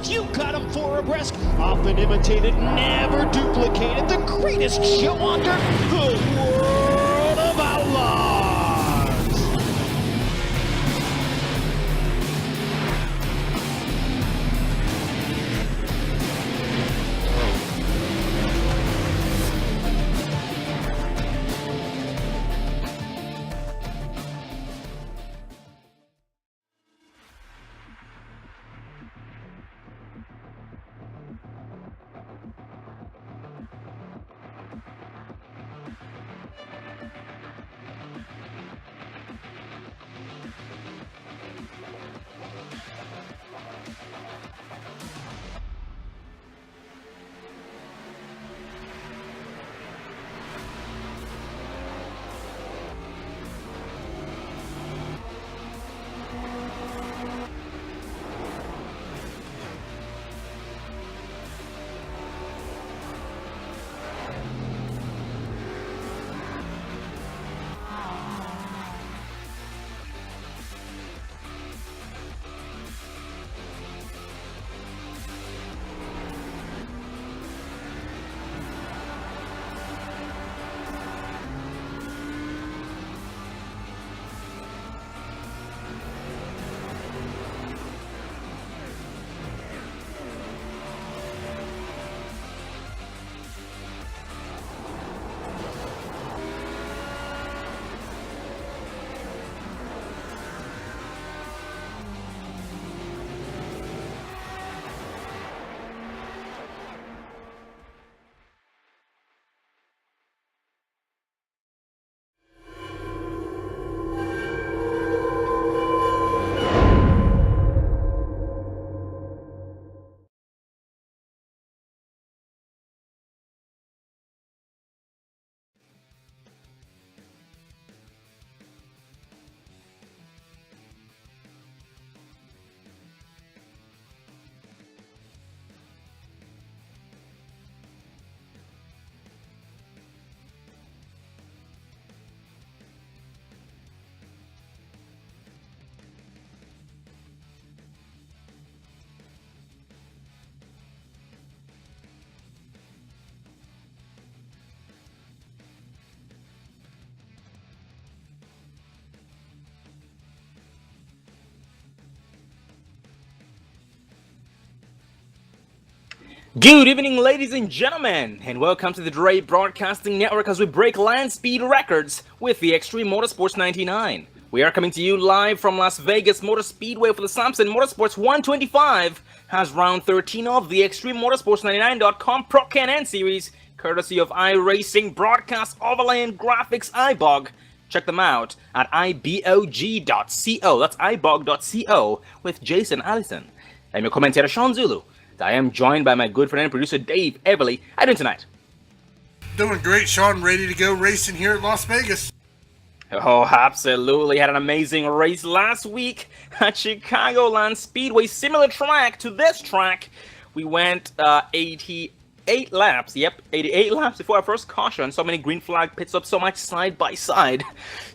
You got him for a breast. Often imitated, never duplicated. The greatest show under the world of outlaws. Good evening, ladies and gentlemen, and welcome to the Dre Broadcasting Network as we break land speed records with the Extreme Motorsports 99. We are coming to you live from Las Vegas Motor Speedway for the Samson Motorsports 125 as round 13 of the Extreme Motorsports 99.com Pro Can-N Series, courtesy of iRacing Broadcast Overland Graphics iBog. Check them out at ibog.co. That's ibog.co with Jason Allison. I'm your commentator, Sean Zulu. I am joined by my good friend and producer, Dave Everly. How you doing tonight? Doing great, Sean. Ready to go racing here at Las Vegas. Oh, absolutely. Had an amazing race last week at Chicagoland Speedway. Similar track to this track. We went 88 laps. Yep, 88 laps before our first caution. So many green flag pit stops, so much side by side.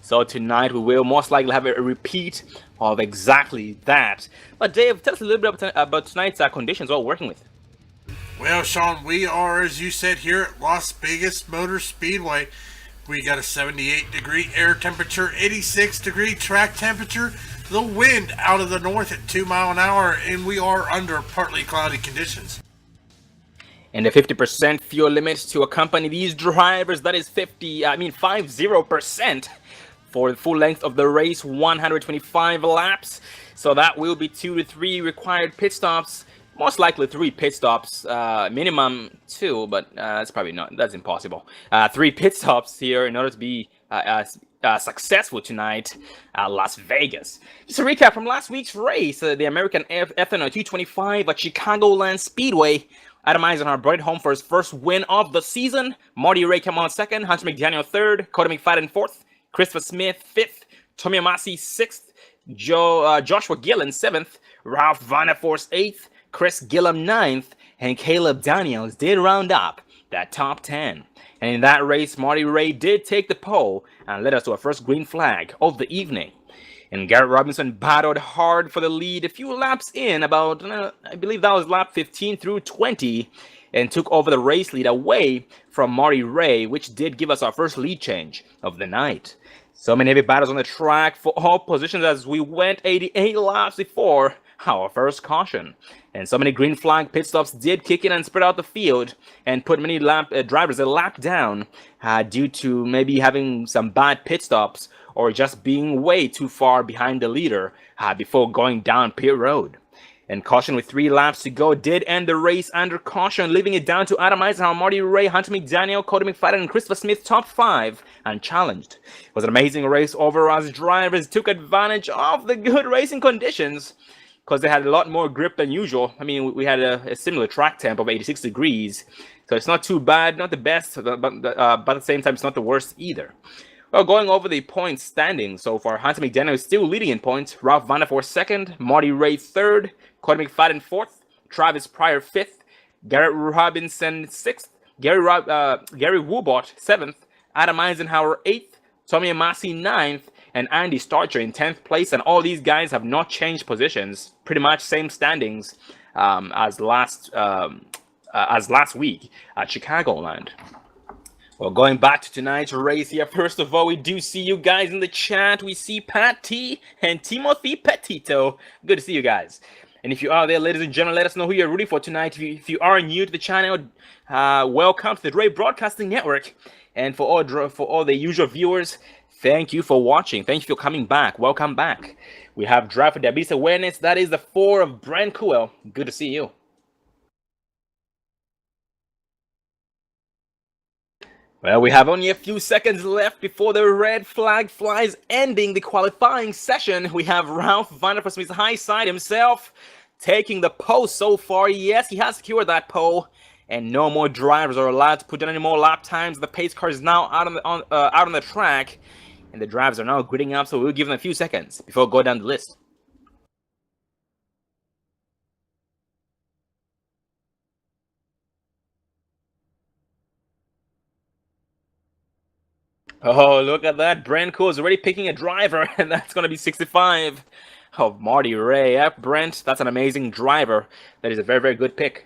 So tonight we will most likely have a repeat of exactly that. But Dave, tell us a little bit about tonight's conditions we're working with. Well, Sean, we are, as you said, here at Las Vegas Motor Speedway. We got a 78-degree air temperature, 86-degree track temperature, the wind out of the north at 2 miles an hour, and we are under partly cloudy conditions. And a 50% fuel limit to accompany these drivers. That is 50% for the full length of the race, 125 laps. So that will be 2 to 3 required pit stops. Most likely 3 pit stops, minimum 2, but that's probably not, that's impossible. 3 pit stops here in order to be successful tonight at Las Vegas. Just a recap from last week's race, the American Ethanol 225 at Chicagoland Speedway. Adam Eisenhardt brought it home for his first win of the season. Marty Ray came on second, Hunter McDaniel third, Cody McFadden fourth, Christopher Smith fifth, Tommy Amasi sixth, Joshua Gillen seventh, Ralph Vanderforce eighth, Chris Gillum ninth, and Caleb Daniels did round up that top 10. And in that race, Marty Ray did take the pole and led us to our first green flag of the evening. And Garrett Robinson battled hard for the lead a few laps in, about, I believe that was lap 15 through 20, and took over the race lead away from Marty Ray, which did give us our first lead change of the night. So many heavy battles on the track for all positions as we went 88 laps before our first caution. And so many green flag pit stops did kick in and spread out the field and put many drivers a lap down due to maybe having some bad pit stops or just being way too far behind the leader before going down pit road. And caution with 3 laps to go did end the race under caution, leaving it down to Adam Eisenhower, Marty Ray, Hunter McDaniel, Cody McFadden, and Christopher Smith top 5 unchallenged. It was an amazing race overall as drivers took advantage of the good racing conditions because they had a lot more grip than usual. I mean, we had a similar track temp of 86 degrees, so it's not too bad, not the best, but at the same time, it's not the worst either. Well, going over the points standings so far, Hunter McDaniel is still leading in points, Ralph Vandervoort second, Marty Ray third, Cody McFadden fourth, Travis Pryor fifth, Garrett Robinson sixth, Gary Woobot seventh, Adam Eisenhower eighth, Tommy Amasi ninth, and Andy Starcher in 10th place. And all these guys have not changed positions, pretty much same standings as last week at Chicagoland. Well, going back to tonight's race here, first of all, we do see you guys in the chat. We see Pat T and Timothy Petito. Good to see you guys. And if you are there, ladies and gentlemen, let us know who you're rooting for tonight. If you are new to the channel, welcome to the Dre Broadcasting Network. And for all the usual viewers, thank you for watching. Thank you for coming back. Welcome back. We have Drive for Diabetes Awareness. That is the 4 of Brent Kuel. Good to see you. Well, we have only a few seconds left before the red flag flies, ending the qualifying session. We have Ralph Vandervoort Smith's high side himself taking the pole so far. Yes, he has secured that pole, and no more drivers are allowed to put in any more lap times. The pace car is now out on the track, and the drivers are now gridding up. So we'll give them a few seconds before we go down the list. Oh, look at that. Brent Kuel is already picking a driver, and that's going to be 65 of Marty Ray. Yeah, Brent, that's an amazing driver. That is a very, very good pick.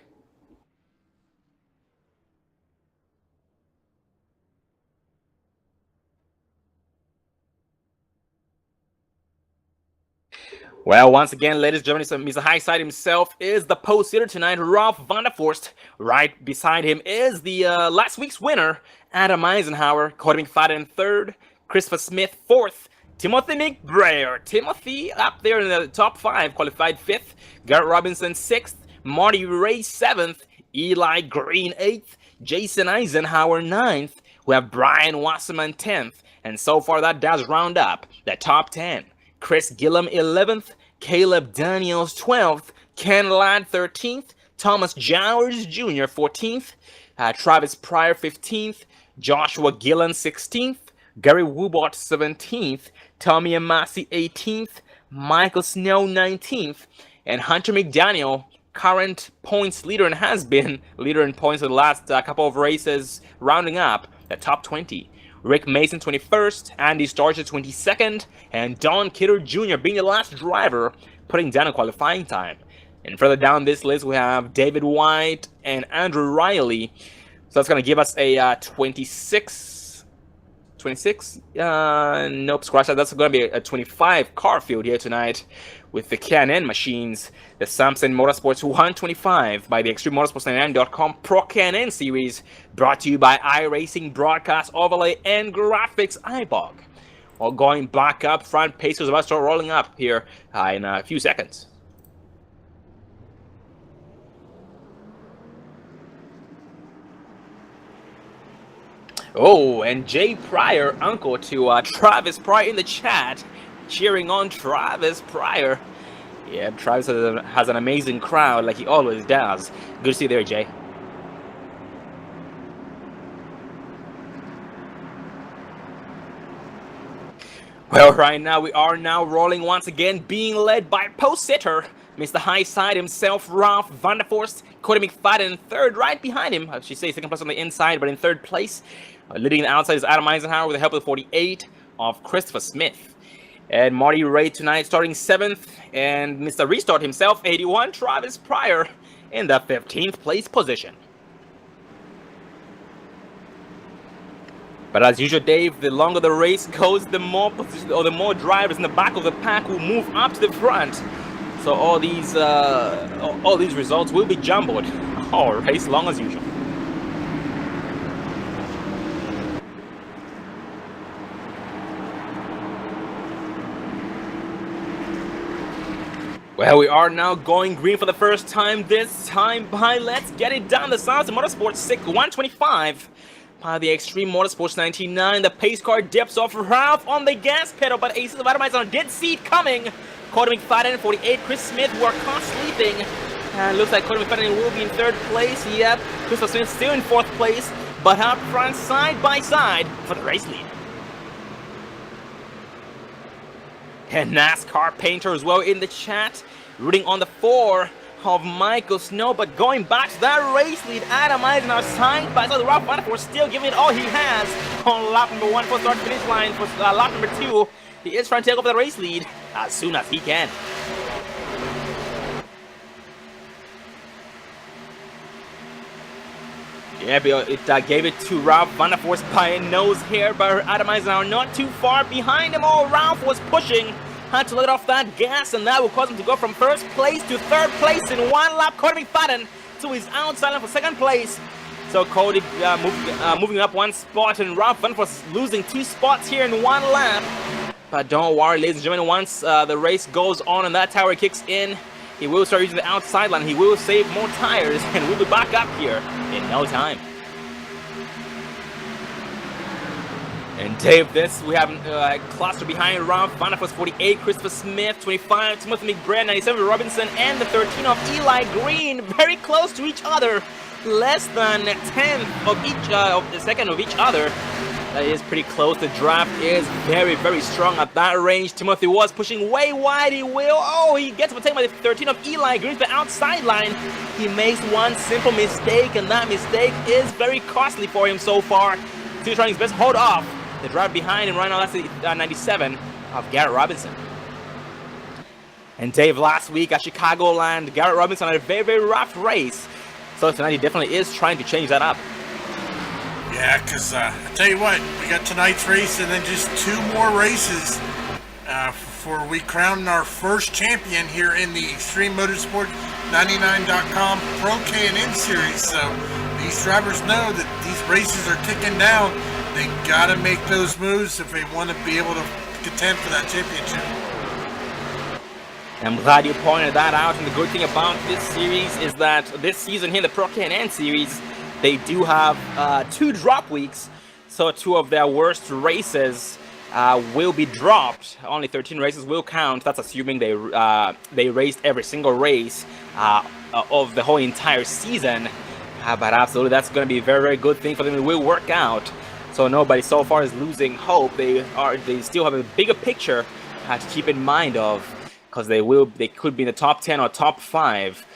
Well, once again, ladies and gentlemen, Mr. Highside himself is the post hitter tonight. Ralph Vandervoort. Right beside him is the last week's winner, Adam Eisenhower. Cody McFadden third, Christopher Smith fourth, Timothy McBrayer. Timothy up there in the top 5, qualified 5th. Garrett Robinson 6th, Marty Ray 7th, Eli Green 8th, Jason Eisenhower 9th. We have Brian Wasserman 10th. And so far that does round up the top 10. Chris Gillum 11th, Caleb Daniels 12th, Ken Ladd 13th, Thomas Jowers Jr. 14th, Travis Pryor 15th, Joshua Gillen 16th, Gary Woobot 17th, Tommy Amasi 18th, Michael Snow 19th, and Hunter McDaniel, current points leader and has been leader in points in the last couple of races, rounding up the top 20. Rick Mason 21st, Andy Starcher 22nd, and Don Kidder Jr. being the last driver, putting down a qualifying time. And further down this list, we have David White and Andrew Riley. So that's going to give us a 26? Nope, scratch that. That's going to be a 25 car field here tonight with the K&N machines. The Samson Motorsports 125 by the ExtremeMotorsports99.com Pro K&N Series, brought to you by iRacing Broadcast Overlay and Graphics iBog. Well, going back up front, pace is about to start rolling up here in a few seconds. Oh, and Jay Pryor, uncle to Travis Pryor in the chat, cheering on Travis Pryor. Yeah, Travis has an amazing crowd like he always does. Good to see you there, Jay. Well, right now we are now rolling once again, being led by post hitter Mr. High Side himself, Ralph Vandervoort. Cody McFadden third, right behind him. I should say second place on the inside, but in third place. Leading the outside is Adam Eisenhower with the help of the 48 of Christopher Smith. And Marty Ray tonight starting 7th, and Mr. Restart himself, 81, Travis Pryor in the 15th place position. But as usual, Dave, the longer the race goes, the more drivers in the back of the pack will move up to the front. So all these results will be jumbled. Oh, race long as usual. Well, we are now going green for the first time, this time by Let's Get It Done, the Sounds of Motorsports 125. By the Extreme Motorsports 99, the pace car dips off Ralph on the gas pedal, but Aces of Atomizer did see it coming. Cody McFadden, 48, Chris Smith were caught sleeping. And looks like Cody McFadden will be in 3rd place. Yep, Christopher Smith still in 4th place, but out front side by side for the race lead. And NASCAR Painter as well in the chat, rooting on the 4 of Michael Snow, but going back to that race lead, Adam Eisenhower side by side. Ralph Vandervoort still giving it all he has on lap number 1 for start finish line. For lap number 2, he is trying to take over the race lead as soon as he can. Yeah, but it gave it to Ralph Vandervoort by a nose here, but Adam Eisenhower not too far behind him. Oh, Ralph was pushing. Had to let off that gas, and that will cause him to go from 1st place to 3rd place in 1 lap. Cody McFadden to his outside line for 2nd place. So Cody moving up 1 spot, and Ralph Vandervoort losing 2 spots here in 1 lap. But don't worry, ladies and gentlemen, once the race goes on and that tower kicks in, he will start using the outside line. He will save more tires, and we'll be back up here in no time. And Dave, this we have a cluster behind Ralph Vandervoort 48, Christopher Smith 25, Timothy McBride 97, Robinson, and the 13 of Eli Green, very close to each other, less than 10th of each of the second of each other. That is pretty close. The draft is very, very strong at that range. Timothy was pushing way wide. He gets overtaken by the 13 of Eli Green, the outside line. He makes one simple mistake, and that mistake is very costly for him so far. Still trying his best to hold off the drive behind him right now. That's the 97 of Garrett Robinson. And Dave, last week at Chicagoland, Garrett Robinson had a very, very rough race. So tonight he definitely is trying to change that up. Yeah, because I tell you what, we got tonight's race and then just 2 more races before we crown our first champion here in the Extreme Motorsport 99.com Pro K&N Series. So these drivers know that these races are ticking down. They got to make those moves if they want to be able to contend for that championship. I'm glad you pointed that out, and the good thing about this series is that this season here, the Pro K&N Series, they do have 2 drop weeks, so 2 of their worst races will be dropped. Only 13 races will count. That's assuming they raced every single race of the whole entire season. But absolutely, that's going to be a very, very good thing for them. It will work out. So nobody so far is losing hope. They still have a bigger picture to keep in mind of, because they could be in the top 10 or top 5.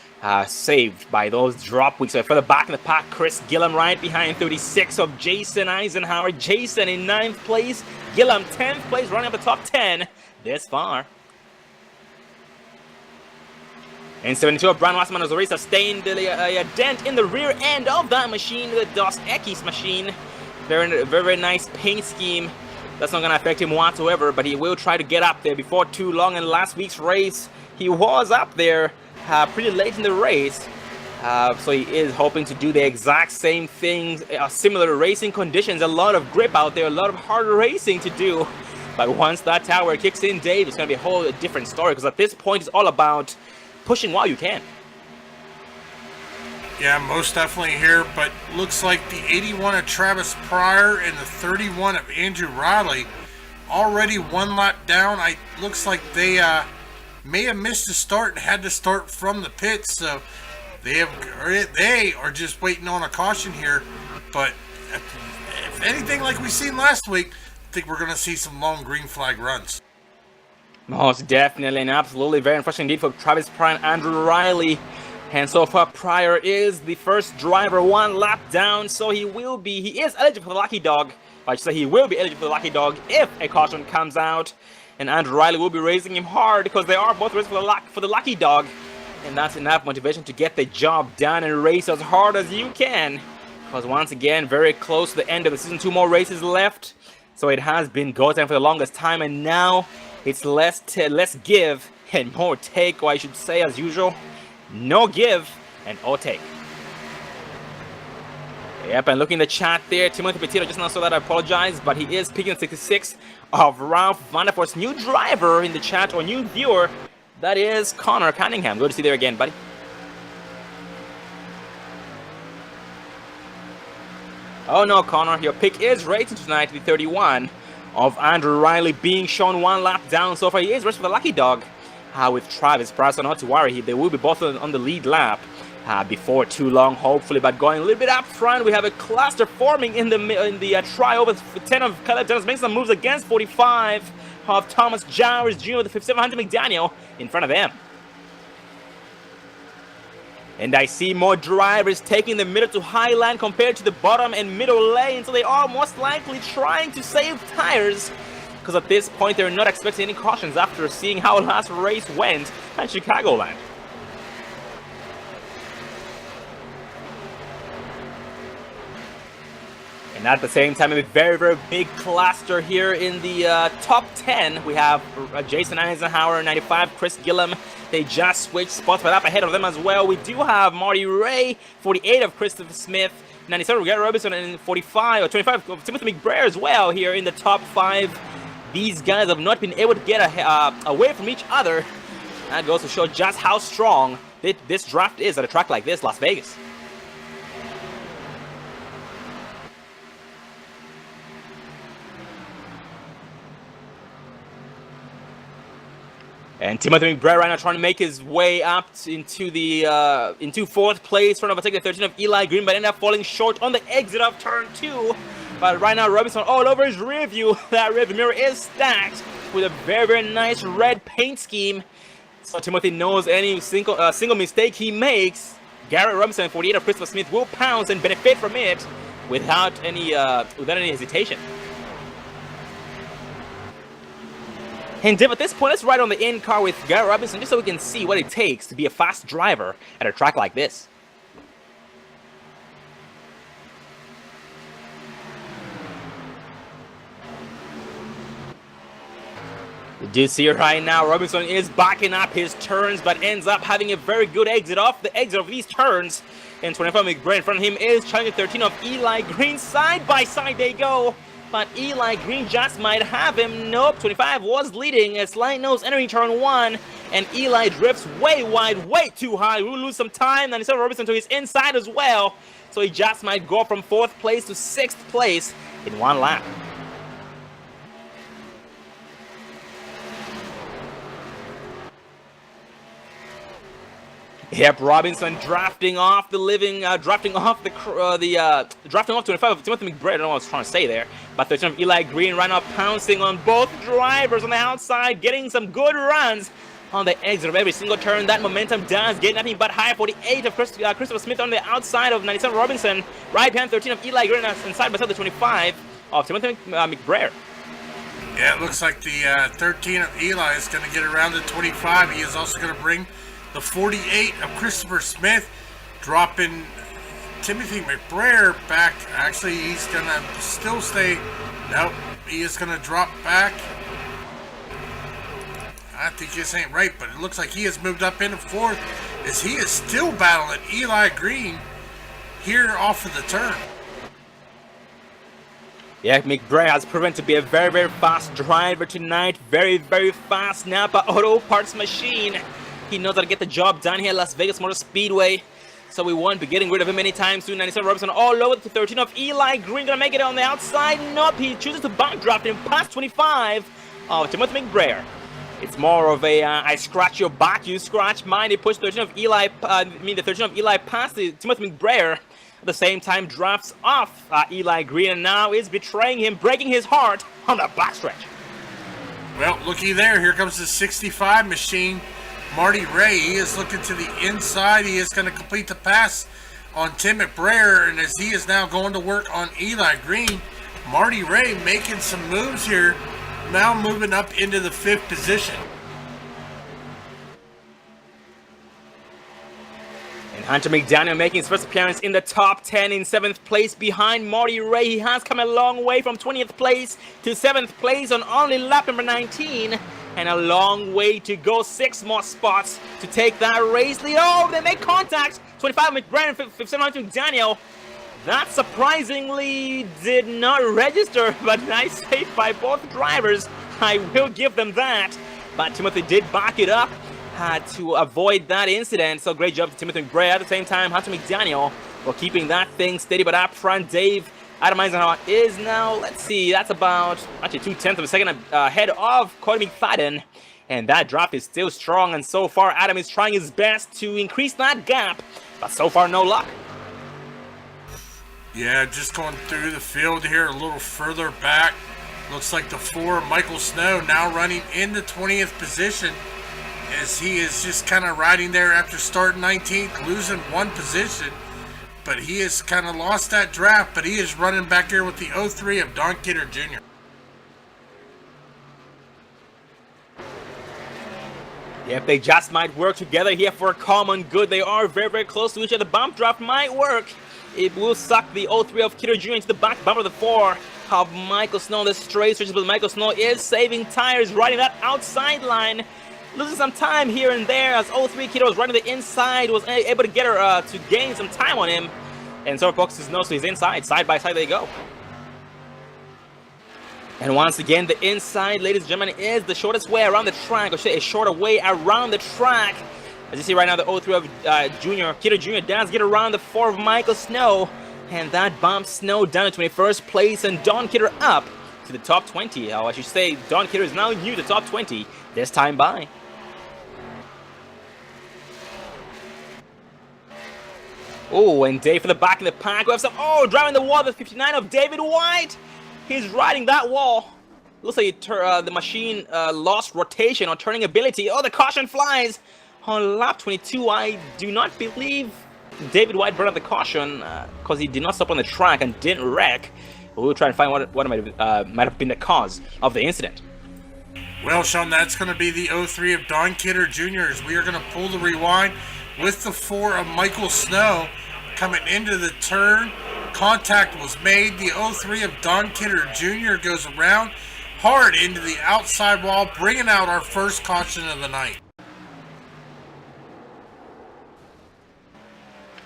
Saved by those drop weeks. So further back in the pack, Chris Gillum right behind 36 of Jason Eisenhower. Jason in 9th place, Gillum 10th place, running up the top 10 this far. And 72 of Brian Wasserman has already sustained a dent in the rear end of that machine, the Dos Equis machine. Very, very nice paint scheme. That's not going to affect him whatsoever, but he will try to get up there before too long. In last week's race, he was up there pretty late in the race, so he is hoping to do the exact same things, similar racing conditions, a lot of grip out there, a lot of hard racing to do. But once that tower kicks in, Dave, it's going to be a whole different story, because at this point it's all about pushing while you can. Yeah, most definitely here, but looks like the 81 of Travis Pryor and the 31 of Andrew Riley already 1 lap down. Looks like they may have missed the start and had to start from the pits, so they are just waiting on a caution here. But if anything like we seen last week, I think we're going to see some long green flag runs. Most definitely, and absolutely very unfortunate indeed for Travis Pryor and Andrew Riley. And so far, Pryor is the first driver 1 lap down, so he is eligible for the lucky dog. I should say he will be eligible for the lucky dog if a caution comes out. and Andrew Riley will be racing him hard because they are both racing for the lucky dog. And that's enough motivation to get the job done and race as hard as you can. Because once again, very close to the end of the season, 2 more races left. So it has been go time for the longest time, and now it's less give and more take, or I should say as usual, no give and all take. Yep, and looking in the chat there, Timothy Petito just now saw that, I apologize, but he is picking 66 of Ralph Vandervoort's new driver in the chat, or new viewer. That is Connor Cunningham. Good to see you there again, buddy. Oh no, Connor, your pick is racing tonight, the 31 of Andrew Riley being shown 1 lap down so far. He is racing for the lucky dog with Travis Price, so not to worry, they will be both on the lead lap before too long, hopefully. But going a little bit up front, we have a cluster forming in the try over 10 of Caleb Dennis, making some moves against 45 of Thomas Jowers Jr. with the 5700 McDaniel in front of them. And I see more drivers taking the middle to high line compared to the bottom and middle lane, so they are most likely trying to save tires, because at this point they're not expecting any cautions after seeing how last race went at Chicagoland. And at the same time, a very, very big cluster here in the top 10. We have Jason Eisenhower, 95, Chris Gillum. They just switched spots, but up ahead of them as well. We do have Marty Ray, 48 of Christopher Smith, 97 of Gary Robinson, and 45 or 25 of Timothy McBrayer as well here in the top 5. These guys have not been able to get away from each other. That goes to show just how strong this draft is at a track like this, Las Vegas. And Timothy McBrayer right now trying to make his way up into 4th place, trying to overtake the 13 of Eli Green, but ended up falling short on the exit of turn 2. But right now Robinson all over his rear view. That rear view mirror is stacked with a very, very nice red paint scheme. So Timothy knows any single mistake he makes, Garrett Robinson, 48 of Christopher Smith, will pounce and benefit from it without any hesitation. And Div, at this point, let's ride on the in-car with Garrett Robinson just so we can see what it takes to be a fast driver at a track like this. You do see it right now, Robinson is backing up his turns, but ends up having a very good exit off the exit of these turns. And 25 McBrayer in front of him is challenging 13 of Eli Green. Side by side they go. But Eli Green just might have him. Nope, 25 was leading as Light Nose entering turn 1. And Eli drifts way wide, way too high. We'll lose some time. 97 Robinson to his inside as well. So he just might go from 4th place to 6th place in 1 lap. Yep, Robinson drafting off 25 of Timothy McBrayer. I don't know what I was trying to say there. But 13 of Eli Green right now pouncing on both drivers on the outside, getting some good runs on the exit of every single turn. That momentum does get nothing but high. 48 of Christopher Smith on the outside of 97 Robinson. Right behind 13 of Eli Green and side by side the 25 of Timothy McBrayer. Yeah, it looks like the 13 of Eli is going to get around the 25. He is also going to bring the 48 of Christopher Smith, dropping Timothy McBrayer back. Actually, he's going to still stay. Nope, he is going to drop back. I think this ain't right, but it looks like he has moved up into 4th as he is still battling Eli Green here off of the turn. Yeah, McBrayer has proven to be a very, very fast driver tonight. Very, very fast Napa Auto Parts machine. He knows how to get the job done here at Las Vegas Motor Speedway. So we won't be getting rid of him anytime soon. 97 Robinson all over to 13 of Eli Green. Gonna make it on the outside. Nope, he chooses to backdraft him past 25 of Timothy McBrayer. It's more of a I scratch your back, you scratch mine. He pushed 13 of Eli, the 13 of Eli past Timothy McBrayer. At the same time, drafts off Eli Green and now is betraying him, breaking his heart on the backstretch. Well, looky there. Here comes the 65 machine. Marty Ray, he is looking to the inside. He is going to complete the pass on Tim McBrayer, and as he is now going to work on Eli Green, Marty Ray making some moves here now moving up into the 5th position. And Hunter McDaniel making his first appearance in the top 10 in 7th place behind Marty Ray. He has come a long way from 20th place to 7th place on only lap number 19. And a long way to go, 6 more spots to take that race lead. Oh, they make contact. 25 McBrien, 57 Hunter McDaniel. That surprisingly did not register, but nice save by both drivers. I will give them that. But Timothy did back it up to avoid that incident. So great job to Timothy McBride. At the same time, Hunter McDaniel for keeping that thing steady. But up front, Adam Eisenhower is now, let's see, that's about actually 0.2 of a second ahead of Cody McFadden. And that drop is still strong. And so far, Adam is trying his best to increase that gap. But so far, no luck. Yeah, just going through the field here a little further back. Looks like the 4, Michael Snow, now running in the 20th position, as he is just kind of riding there after starting 19th, losing 1 position. But he has kind of lost that draft, but he is running back here with the 03 of Don Kidder Jr. If they just might work together here for a common good, they are very, very close to each other. The bump draft might work. It will suck the 03 of Kidder Jr. into the back bumper of the 4 of Michael Snow. The straight switches, but Michael Snow is saving tires, riding that outside line. Losing some time here and there as 03 Kidder was running the inside, was able to get her to gain some time on him. And so focuses nose to his inside. Side by side they go. And once again, the inside, ladies and gentlemen, is the shortest way around the track, or should I say a shorter way around the track. As you see right now, the 03 of Kidder Jr. does get around the 4 of Michael Snow. And that bumps Snow down to 21st place and Don Kidder up to the top 20. Oh, I should say Don Kidder is now new to the top 20 this time by. Oh, and Dave for the back in the pack. We have some, driving the wall, the 59 of David White. He's riding that wall. Looks like the machine lost rotation or turning ability. Oh, the caution flies on lap 22. I do not believe David White brought up the caution because he did not stop on the track and didn't wreck. We'll try and find what might have been the cause of the incident. Well, Sean, that's going to be the 03 of Don Kidder Jr. as we are going to pull the rewind with the 4 of Michael Snow coming into the turn. Contact was made. The 03 of Don Kidder Jr. goes around hard into the outside wall, bringing out our first caution of the night.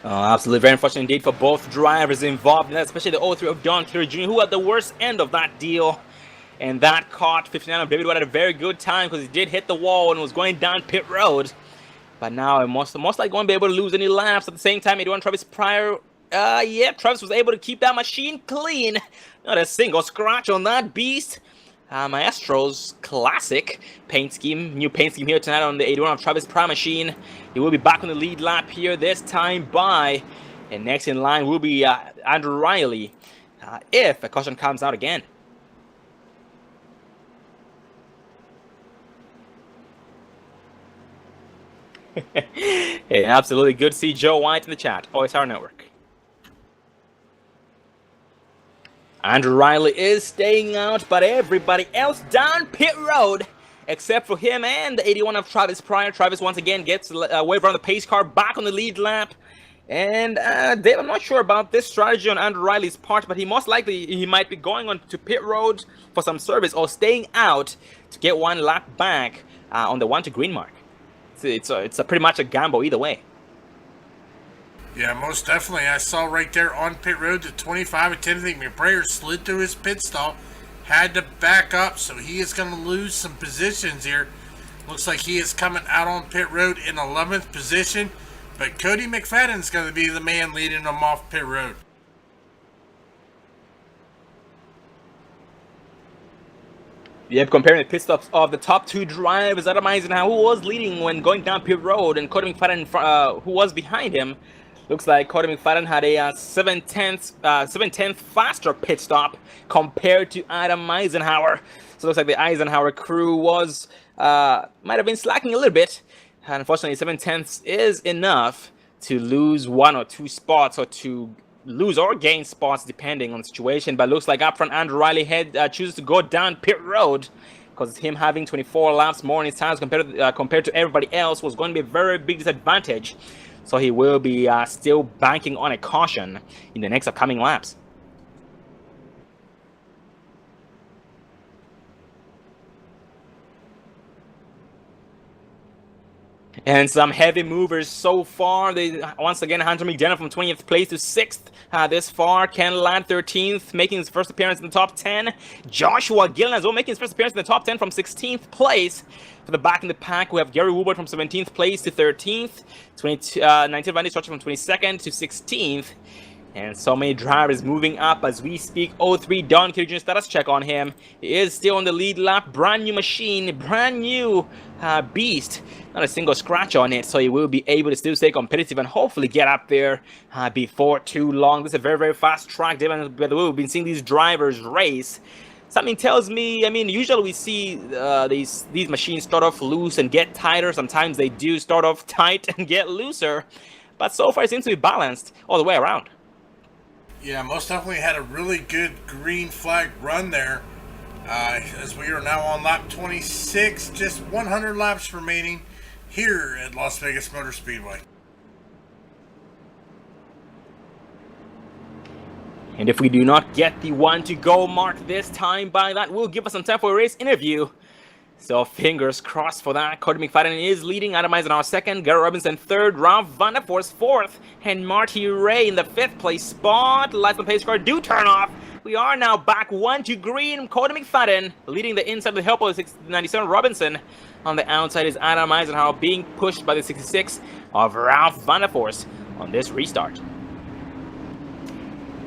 Absolutely very unfortunate indeed for both drivers involved in that, especially the 03 of Don Kidder Jr., who had the worst end of that deal. And that caught 59 of David White at a very good time because he did hit the wall and was going down pit road. But now I'm most likely going to be able to lose any laps. At the same time, 81 Travis Pryor, Travis was able to keep that machine clean. Not a single scratch on that beast. Maestro's classic paint scheme, new paint scheme here tonight on the 81 of Travis Pryor machine. He will be back on the lead lap here this time by. And next in line will be Andrew Riley if a caution comes out again. Hey, absolutely good to see Joe White in the chat. OSR Network. Andrew Riley is staying out, but everybody else down pit road, except for him and the 81 of Travis Pryor. Travis once again gets away from the pace car, back on the lead lap. And Dave, I'm not sure about this strategy on Andrew Riley's part, but he might be going on to pit road for some service or staying out to get one lap back on the 1 to green mark. It's a pretty much a gamble either way. Yeah, most definitely. I saw right there on pit road the 25 of Timothy McBrayer slid through his pit stall, had to back up, so he is going to lose some positions here. Looks like he is coming out on pit road in 11th position, but Cody McFadden is going to be the man leading him off pit road. Yep, comparing the pit stops of the top 2 drivers, Adam Eisenhower, who was leading when going down pit road, and Cody McFadden, who was behind him. Looks like Cody McFadden had a 7/10th faster pit stop compared to Adam Eisenhower. So it looks like the Eisenhower crew was might have been slacking a little bit. And unfortunately, 7/10ths is enough to lose 1 or 2 spots or to lose or gain spots depending on the situation. But looks like up front, Andrew Riley chooses to go down pit road because him having 24 laps more in his tires compared to everybody else was going to be a very big disadvantage. So he will be still banking on a caution in the next upcoming laps. And some heavy movers so far. They once again, Hunter McDonough from 20th place to 6th this far. Ken Ladd 13th, making his first appearance in the top 10. Joshua Gillen as well, making his first appearance in the top 10 from 16th place. For the back in the pack, we have Gary Woodward from 17th place to 13th. 19th Vandy Structure from 22nd to 16th. And so many drivers moving up as we speak. 03 Don Kirjun status check on him. He is still on the lead lap. Brand new machine, brand new beast. Not a single scratch on it, so he will be able to still stay competitive and hopefully get up there before too long. This is a very, very fast track. By the way, we've been seeing these drivers race. Something tells me, I mean, usually we see these machines start off loose and get tighter. Sometimes they do start off tight and get looser. But so far it seems to be balanced all the way around. Yeah, most definitely had a really good green flag run there. As we are now on lap 26, just 100 laps remaining here at Las Vegas Motor Speedway. And if we do not get the 1 to go mark this time, by that will give us some time for a race interview. So fingers crossed for that. Cody McFadden is leading, Adam Eisenhower second, Gary Robinson third, Ralph Van der Forst fourth, and Marty Ray in the 5th place spot. Lights on pace car do turn off. We are now back 1 to green. Cody McFadden leading the inside with the help of the 97 Robinson. On the outside is Adam Eisenhower being pushed by the 66 of Ralph Van der Forst on this restart.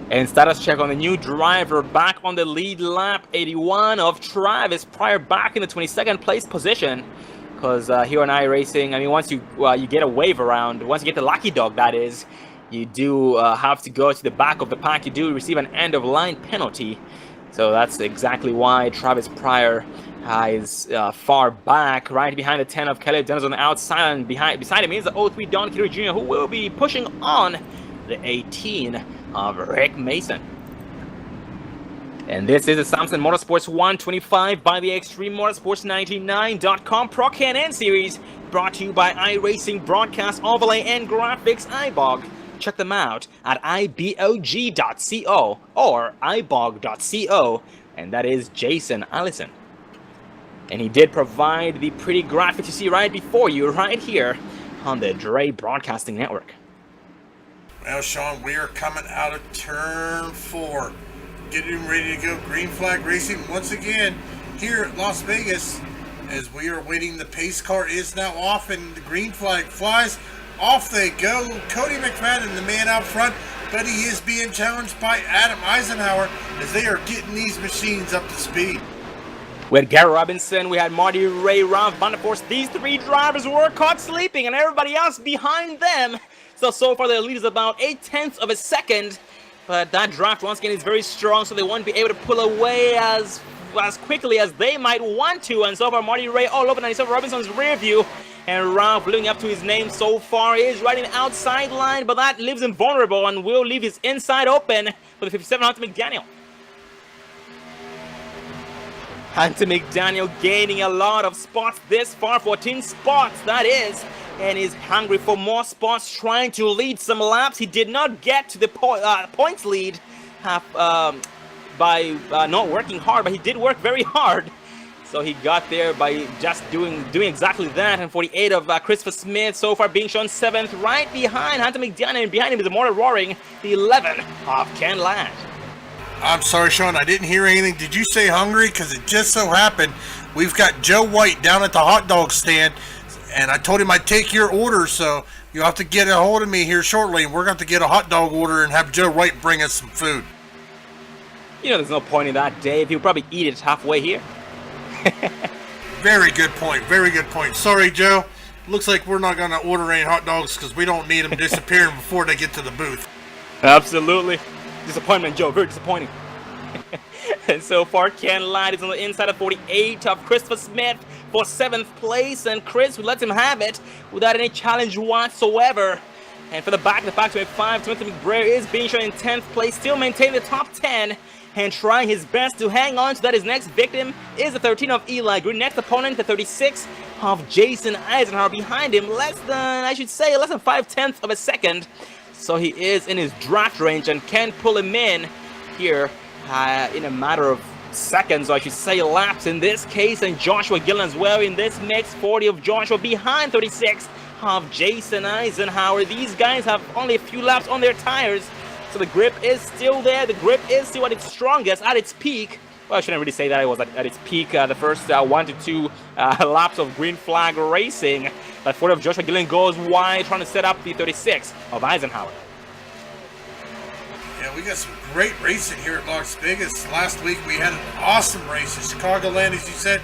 And status check on the new driver back on the lead lap, 81 of Travis Pryor back in the 22nd place position. Because here on iRacing, I mean, once you get a wave around, once you get the lucky dog, that is, you do have to go to the back of the pack. You do receive an end of line penalty. So that's exactly why Travis Pryor is far back, right behind the 10 of Caleb Dennis on the outside, and beside him is the 03 Don Kiri Jr., who will be pushing on the 18 of Rick Mason. And this is the Samson Motorsports 125 by the Extreme Motorsports 99.com Pro Can-N Series, brought to you by iRacing Broadcast Overlay and Graphics iBog. Check them out at ibog.co or ibog.co, and that is Jason Allison. And he did provide the pretty graphic you see right before you, right here on the Dre Broadcasting Network. Well, Sean, we are coming out of turn 4. Getting ready to go green flag racing once again here at Las Vegas. As we are waiting, the pace car is now off and the green flag flies. Off they go. Cody McFadden, the man out front, but he is being challenged by Adam Eisenhower as they are getting these machines up to speed. We had Gary Robinson, we had Marty Ray, Ralph Van der Forst. These 3 drivers were caught sleeping and everybody else behind them. So far the lead is about 0.8 of a second. But that draft once again is very strong, so they won't be able to pull away as quickly as they might want to. And so far Marty Ray all over 97 Robinson's rear view. And Ralph, living up to his name so far, is riding the outside line, but that leaves him vulnerable and will leave his inside open for the 57 Hunter McDaniel. Hunter McDaniel gaining a lot of spots this far, 14 spots that is, and is hungry for more spots, trying to lead some laps. He did not get to the points lead by not working hard, but he did work very hard. So he got there by just doing exactly that. And 48 of Christopher Smith so far being shown 7th, right behind Hunter McDaniel, and behind him is the motor roaring, the 11 of Ken Ladd. I'm sorry, Sean, I didn't hear anything. Did you say hungry? Because it just so happened we've got Joe White down at the hot dog stand, and I told him I'd take your order, so you'll have to get a hold of me here shortly, and we're going to have to get a hot dog order and have Joe White bring us some food. You know, there's no point in that, Dave. He'll probably eat it halfway here. Very good point. Very good point. Sorry, Joe. Looks like we're not going to order any hot dogs because we don't need them disappearing before they get to the booth. Absolutely. Disappointment, Joe. Very disappointing. And so far, Ken Ladd is on the inside of 48 of Christopher Smith for 7th place. And Chris, who lets him have it without any challenge whatsoever. And for the back-to-back 25, Timothy McBrayer is being shown in 10th place, still maintaining the top 10 and trying his best to hang on so that his next victim is the 13 of Eli Green. Next opponent, the 36 of Jason Eisenhower. Behind him, less than 5/10 of a second. So he is in his draft range and can pull him in here in a matter of seconds, or I should say laps in this case. And Joshua Gillen as well in this mix. 40 of Joshua behind 36 of Jason Eisenhower. These guys have only a few laps on their tires, so the grip is still there. The grip is still at its strongest, at its peak. Well, I shouldn't really say that it was at its peak the first 1 to 2 laps of green flag racing. But 40 of Joshua Gillen goes wide, trying to set up the 36 of Eisenhower. Yeah, we got some great racing here at Las Vegas. Last week we had an awesome race at Chicagoland, as you said.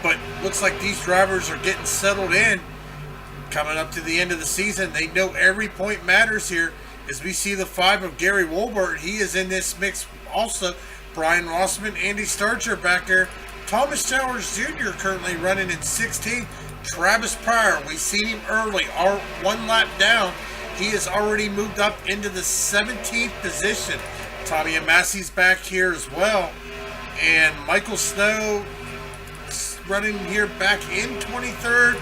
But looks like these drivers are getting settled in. Coming up to the end of the season, they know every point matters here. As we see the 5 of Gary Wolbert, he is in this mix also. Brian Rossman, Andy Starcher back there. Thomas Towers Jr. currently running in 16th. Travis Pryor, we've seen him early, 1 lap down. He has already moved up into the 17th position. Tommy Amassi's back here as well. And Michael Snow running here back in 23rd.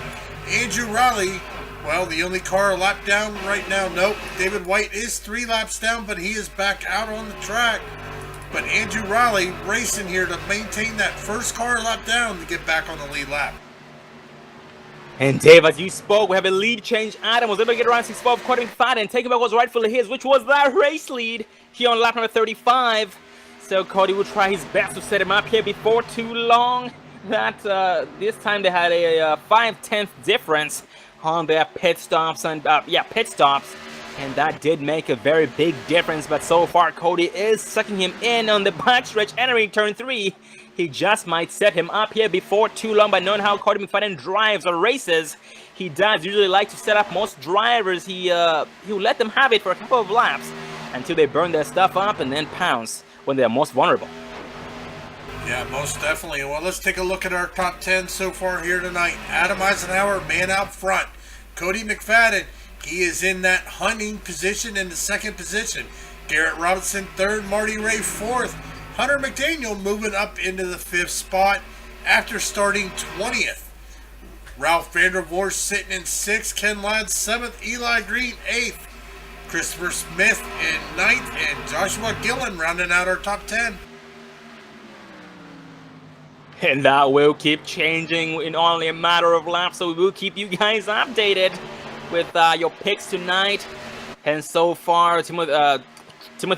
Andrew Riley, well, the only car a lap down right now. Nope, David White is 3 laps down, but he is back out on the track. But Andrew Riley racing here to maintain that first car lap down to get back on the lead lap. And Dave, as you spoke, we have a lead change. Adam was able to get around 6-12, Cody McFadden, and taking back was rightfully his, which was that race lead here on lap number 35. So Cody will try his best to set him up here before too long. That this time they had a 5/10 difference on their pit stops, and and that did make a very big difference. But so far Cody is sucking him in on the backstretch entering turn 3. He just might set him up here before too long. By knowing how Cody McFadden drives or races, he does usually like to set up most drivers. He'll let them have it for a couple of laps until they burn their stuff up and then pounce when they're most vulnerable. Yeah, most definitely. Well, let's take a look at our top 10 so far here tonight. Adam Eisenhower, man out front. Cody McFadden, he is in that hunting position in the 2nd position. Garrett Robinson, 3rd. Marty Ray, 4th. Hunter McDaniel moving up into the 5th spot after starting 20th. Ralph Vandervoort sitting in 6th. Ken Ladd, 7th. Eli Green, 8th. Christopher Smith in 9th. And Joshua Gillen rounding out our top 10. And that will keep changing in only a matter of laps, so we will keep you guys updated with your picks tonight. And so far, Timothy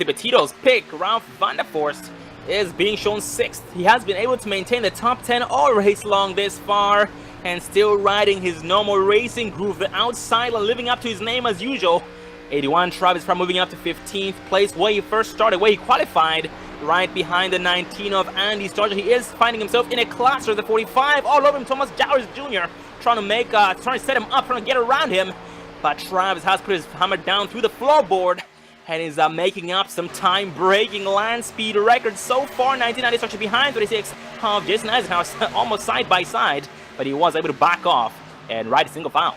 Petito's pick, Ralph Vandervoort, is being shown 6th. He has been able to maintain the top 10 all race long this far, and still riding his normal racing groove, the outside, living up to his name as usual. 81 Travis Pryor moving up to 15th place, where he first started, where he qualified, right behind the 19 of Andy Starcher. He is finding himself in a cluster, the 45, all over him. Thomas Jowers Jr. trying to set him up, trying to get around him. But Travis has put his hammer down through the floorboard and is making up some time, breaking land speed records so far. 1990 Starcher behind 26 of Jason Eisenhower, almost side by side, but he was able to back off and ride a single file.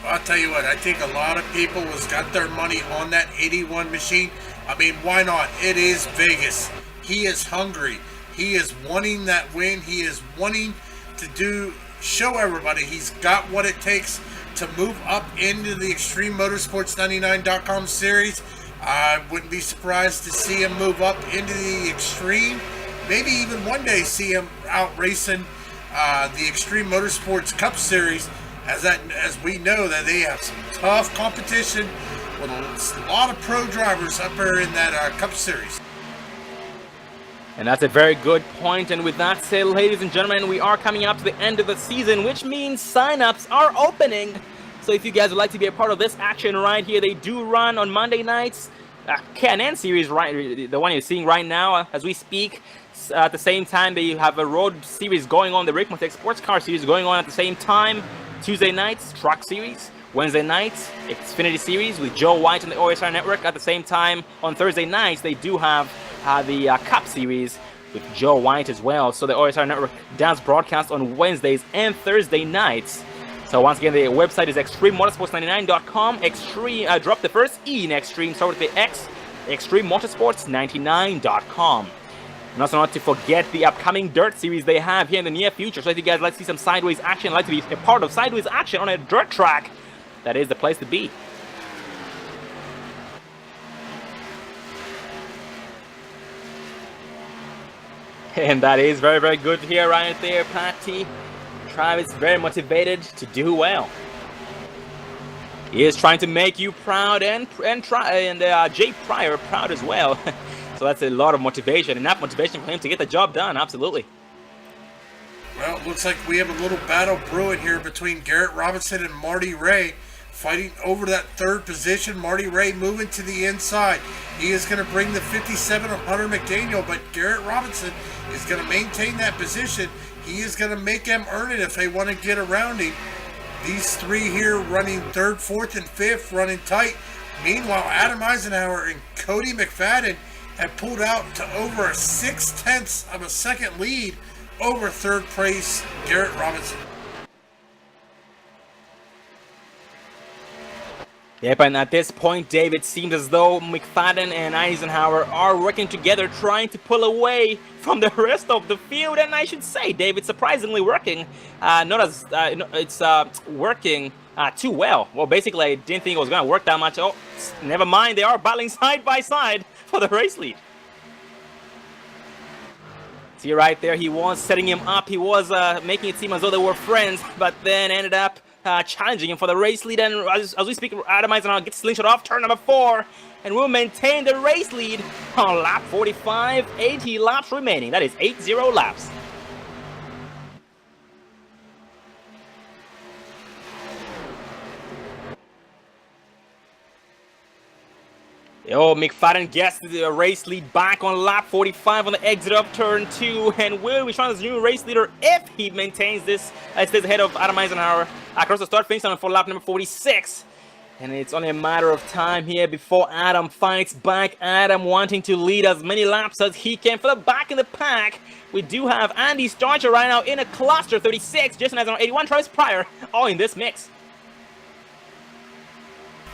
I'll tell you what, I think a lot of people has got their money on that 81 machine. I mean, why not? It is Vegas. He is hungry. He is wanting that win. He is wanting to show everybody he's got what it takes to move up into the ExtremeMotorsports99.com series. I wouldn't be surprised to see him move up into the Extreme. Maybe even one day see him out racing the Extreme Motorsports Cup Series, as we know that they have some tough competition with a lot of pro drivers up there in that Cup Series. And that's a very good point. And with that said, ladies and gentlemen, we are coming up to the end of the season, which means sign-ups are opening. So if you guys would like to be a part of this action right here, they do run on Monday nights. K&N series, right, the one you're seeing right now as we speak. At the same time, they have a road series going on, the Rick Motec Sports Car Series going on at the same time. Tuesday nights, Truck Series. Wednesday nights, Xfinity Series with Joe White and the OSR Network. At the same time, on Thursday nights, they do have the Cup Series with Joe White as well. So the OSR Network does broadcast on Wednesdays and Thursday nights. So once again, the website is extrememotorsports99.com. Extreme, drop the first E in Extreme, start with the X, extrememotorsports99.com. And also not to forget the upcoming dirt series they have here in the near future. So if you guys like to see some sideways action, like to be a part of sideways action on a dirt track, that is the place to be. And that is very, very good to hear right there, Patty. Travis very motivated to do well. He is trying to make you proud and Jay Pryor proud as well. So that's a lot of motivation, enough motivation for him to get the job done, absolutely. Well, it looks like we have a little battle brewing here between Garrett Robinson and Marty Ray, fighting over that third position. Marty Ray moving to the inside. He is going to bring the 57 of Hunter McDaniel, but Garrett Robinson is going to maintain that position. He is going to make them earn it if they want to get around him. These three here running third, fourth, and fifth, running tight. Meanwhile, Adam Eisenhower and Cody McFadden have pulled out to over a 0.6 of a second lead over third place Garrett Robinson. Yep, and at this point, Dave, it seems as though McFadden and Eisenhower are working together, trying to pull away from the rest of the field. And I should say, Dave, it's surprisingly working. It's working too well. Well, basically, I didn't think it was going to work that much. Oh, never mind. They are battling side by side for the race lead. See right there, he was setting him up. He was making it seem as though they were friends, but then ended up challenging him for the race lead. And as we speak, Adam Eisenhower gets slingshot off turn number 4 and will maintain the race lead on lap 45. 80 laps remaining. That is 80 laps. McFadden gets the race lead back on lap 45 on the exit of turn 2, and will be trying as new race leader if he maintains this. Stays ahead of Adam Eisenhower across the start finish line for lap number 46. And it's only a matter of time here before Adam fights back. Adam wanting to lead as many laps as he can for the back in the pack. We do have Andy Starcher right now in a cluster, 36, Jason Eisenhower, 81, Travis Pryor, all in this mix.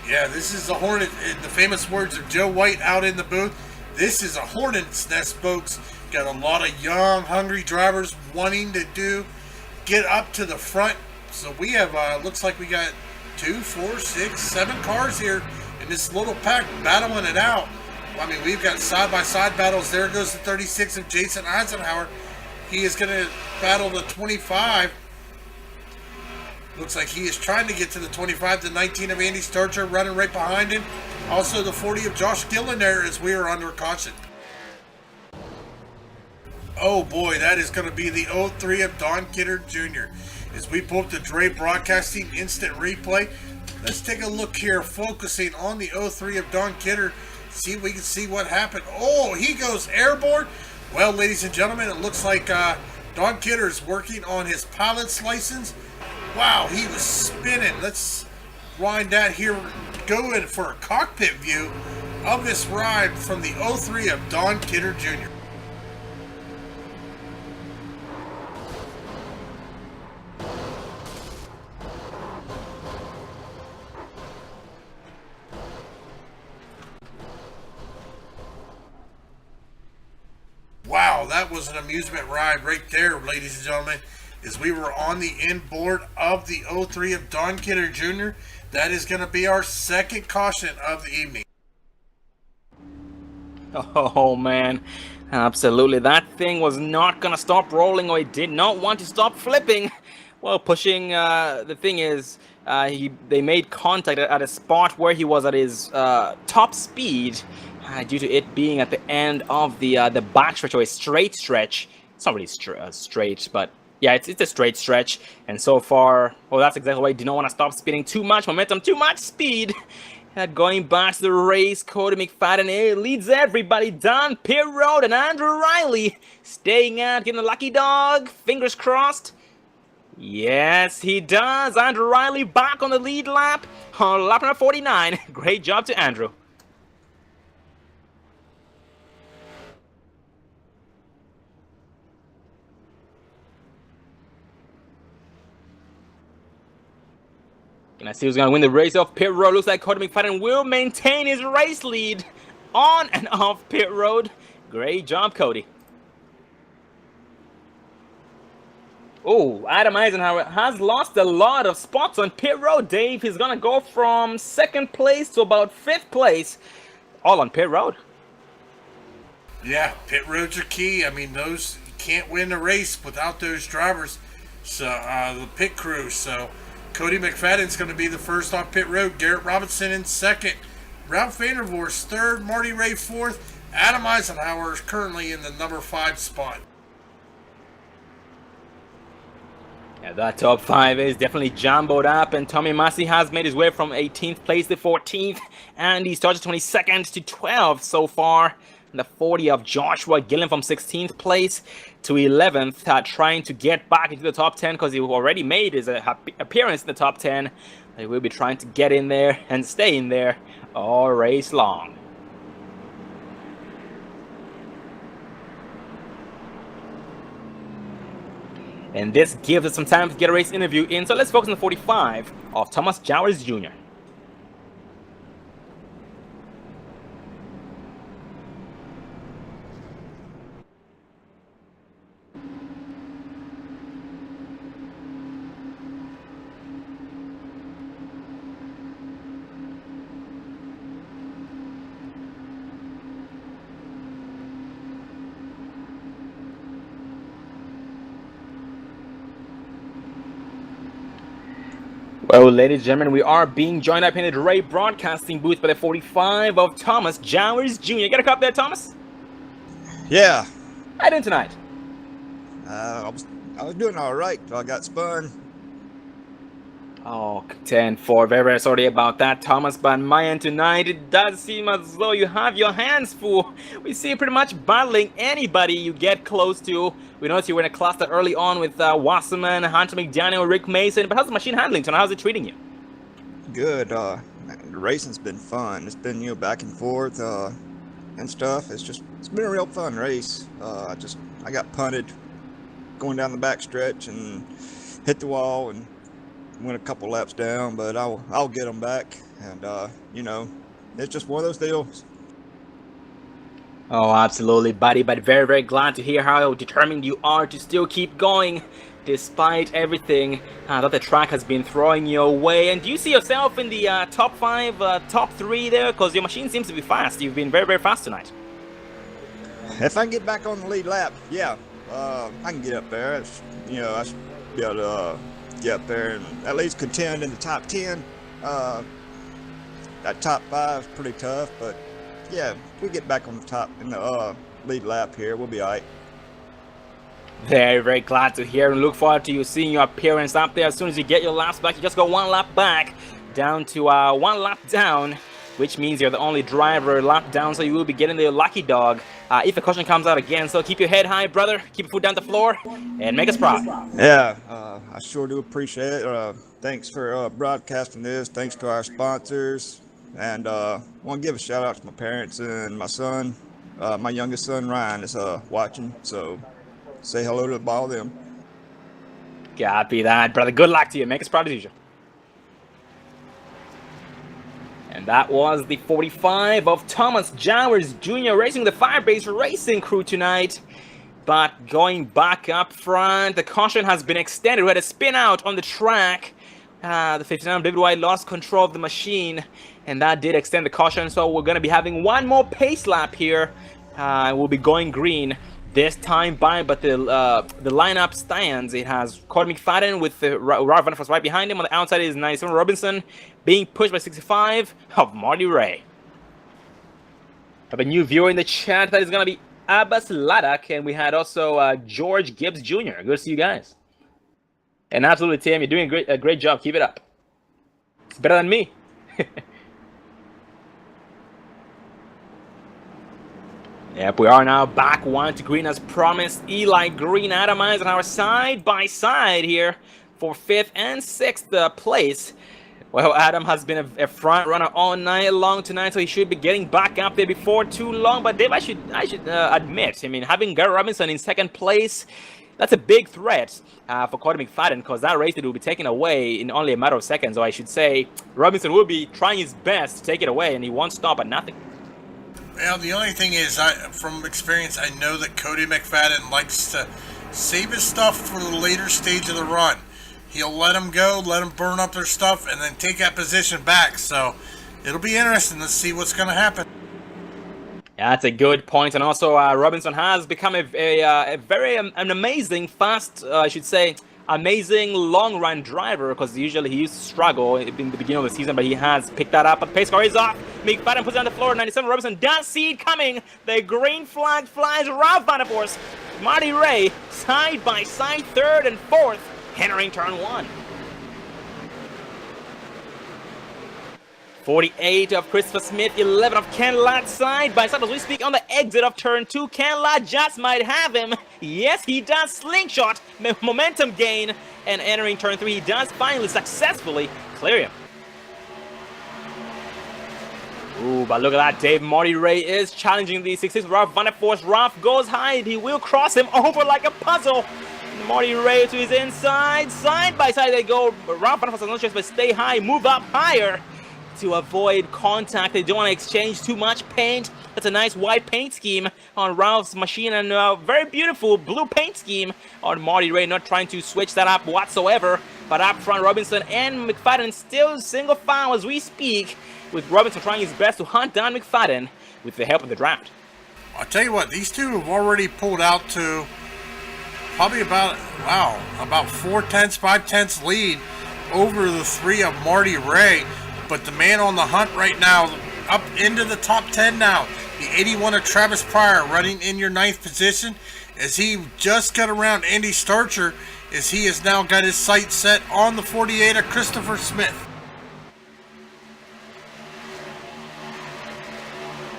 Yeah, this is the Hornet, in the famous words of Joe White out in the booth. This is a hornet's nest, folks. Got a lot of young, hungry drivers wanting to get up to the front. So we have, looks like we got 2, 4, 6, 7 cars here in this little pack battling it out. I mean, we've got side-by-side battles. There goes the 36 of Jason Eisenhower. He is going to battle the 25. Looks like he is trying to get to the 25, the 19 of Andy Starcher running right behind him. Also the 40 of Josh Gillen there as we are under caution. Oh boy, that is going to be the 03 of Don Kidder Jr. As we pull up the Dre Broadcasting instant replay, let's take a look here, focusing on the 03 of Don Kidder. See if we can see what happened. Oh, he goes airborne. Well, ladies and gentlemen, it looks like Don Kidder is working on his pilot's license. Wow, he was spinning. Let's wind that here, go in for a cockpit view of this ride from the 03 of Don Kidder Jr. Wow, that was an amusement ride right there, ladies and gentlemen. As we were on the inboard of the 03 of Don Kidder Jr. That is going to be our second caution of the evening. Oh man, absolutely. That thing was not going to stop rolling, or it did not want to stop flipping. Well, pushing, the thing is, they made contact at a spot where he was at his top speed, due to it being at the end of the backstretch, or a straight stretch. It's not really straight, but yeah, it's a straight stretch. And so far, well, that's exactly why he did not want to stop spinning. Too much momentum, too much speed. Going back to the race, Cody McFadden leads everybody down pit road, and Andrew Riley staying out, getting a lucky dog. Fingers crossed. Yes, he does. Andrew Riley back on the lead lap on lap number 49. Great job to Andrew. Let's see who's going to win the race off pit road. Looks like Cody McFadden will maintain his race lead on and off pit road. Great job, Cody. Oh, Adam Eisenhower has lost a lot of spots on pit road, Dave. He's going to go from 2nd place to about 5th place, all on pit road. Yeah, pit roads are key. I mean, those, you can't win a race without those drivers. So, the pit crew. So, Cody McFadden's going to be the first on pit road. Garrett Robinson in 2nd. Ralph Vandervoort's 3rd. Marty Ray 4th. Adam Eisenhower is currently in the number 5 spot. Yeah, that top 5 is definitely jumbled up, and Tommy Massey has made his way from 18th place to 14th, and he started 22nd to 12th so far. The 40 of Joshua Gillen from 16th place to 11th, trying to get back into the top 10 because he already made his appearance in the top 10. He will be trying to get in there and stay in there all race long. And this gives us some time to get a race interview in. So let's focus on the 45 of Thomas Jowers Jr. Well, ladies and gentlemen, we are being joined up in the Ray Broadcasting booth by the 45 of Thomas Jowers Jr. Get a cup there, Thomas? Yeah. How you doing tonight? I was doing all right till I got spun. Oh, 10-4. Very, very sorry about that, Thomas. But on my end tonight, it does seem as though you have your hands full. We see you pretty much battling anybody you get close to. We noticed you were in a cluster early on with Wasserman, Hunter McDaniel, Rick Mason. But how's the machine handling tonight? How's it treating you? Good. The racing's been fun. It's been, back and forth and stuff. It's been a real fun race. I got punted going down the back stretch and hit the wall and went a couple laps down, but I'll get them back, and it's just one of those deals. Oh, absolutely, buddy. But very, very glad to hear how determined you are to still keep going despite everything that the track has been throwing your way. And do you see yourself in the top 5, top 3 there? Because your machine seems to be fast. You've been very, very fast tonight. If I can get back on the lead lap, yeah, I can get up there. I should be able to get up there and at least contend in the top 10. That top 5 is pretty tough, but yeah, if we get back on the top in the lead lap here, we'll be all right. Very, very glad to hear, and look forward to you seeing your appearance up there. As soon as you get your laps back, you just go 1 lap back, down to 1 lap down, which means you're the only driver lap down, so you will be getting the lucky dog if a caution comes out again. So keep your head high, brother, keep your foot down the floor, and make us proud. Yeah, I sure do appreciate it. Thanks for broadcasting this. Thanks to our sponsors, and I want to give a shout out to my parents and my son. My youngest son Ryan is watching, so say hello to all of them. Copy that, brother. Good luck to you. Make us proud as usual. And that was the 45 of Thomas Jowers Jr. racing the Firebase Racing crew tonight. But going back up front, the caution has been extended. We had a spin out on the track. The 59 David White lost control of the machine, and that did extend the caution. So we're going to be having one more pace lap here. We'll be going green this time by, but the lineup stands. It has Cody McFadden with Ralph Vandervoort right behind him. On the outside is 97 Robinson being pushed by 65 of Marty Ray. Have a new viewer in the chat. That is going to be Abbas Ladak, and we had also George Gibbs Jr. Good to see you guys. And absolutely, Tim, you're doing a great job. Keep it up. It's better than me. Yep, we are now back 1 to green as promised. Eli Green, Adam Eisenhower side by side here for 5th and 6th place. Well, Adam has been a front runner all night long tonight, so he should be getting back up there before too long. But Dave, I should admit, I mean, having Garrett Robinson in 2nd place, that's a big threat for Cody McFadden, because that race will be taken away in only a matter of seconds. Or I should say, Robinson will be trying his best to take it away, and he won't stop at nothing. Well, the only thing is, from experience, I know that Cody McFadden likes to save his stuff for the later stage of the run. He'll let them go, let them burn up their stuff, and then take that position back. So it'll be interesting to see what's going to happen. Yeah, that's a good point. And also, Robinson has become a very an amazing, fast, I should say, amazing long-run driver, because usually he used to struggle in the beginning of the season, but he has picked that up. But pace car is off. McFadden puts it on the floor. 97 Robinson does see it coming. The green flag flies. Ralph Van der Forst, Marty Ray, side by side, third and fourth, entering turn 1. 48 of Christopher Smith, 11 of Ken Ladd, side by side as we speak on the exit of turn 2. Ken Ladd just might have him. Yes, he does. Slingshot, momentum gain, and entering turn 3, he does finally successfully clear him. Ooh, but look at that. Dave Marty Ray is challenging the 66 Ralph Van der Forst. Ralph goes high. He will cross him over like a puzzle. Marty Ray to his inside. Side by side they go. Ralph Van der Forst has no choice but stay high, move up higher to avoid contact. They don't want to exchange too much paint. That's a nice white paint scheme on Ralph's machine, and a very beautiful blue paint scheme on Marty Ray, not trying to switch that up whatsoever. But up front, Robinson and McFadden still single file as we speak, with Robinson trying his best to hunt down McFadden with the help of the draft. I'll tell you what, these two have already pulled out to probably about 4/10, 5/10 lead over the 3 of Marty Ray. But the man on the hunt right now, up into the top 10 now, the 81 of Travis Pryor running in your 9th position, as he just got around Andy Starcher, as he has now got his sights set on the 48 of Christopher Smith.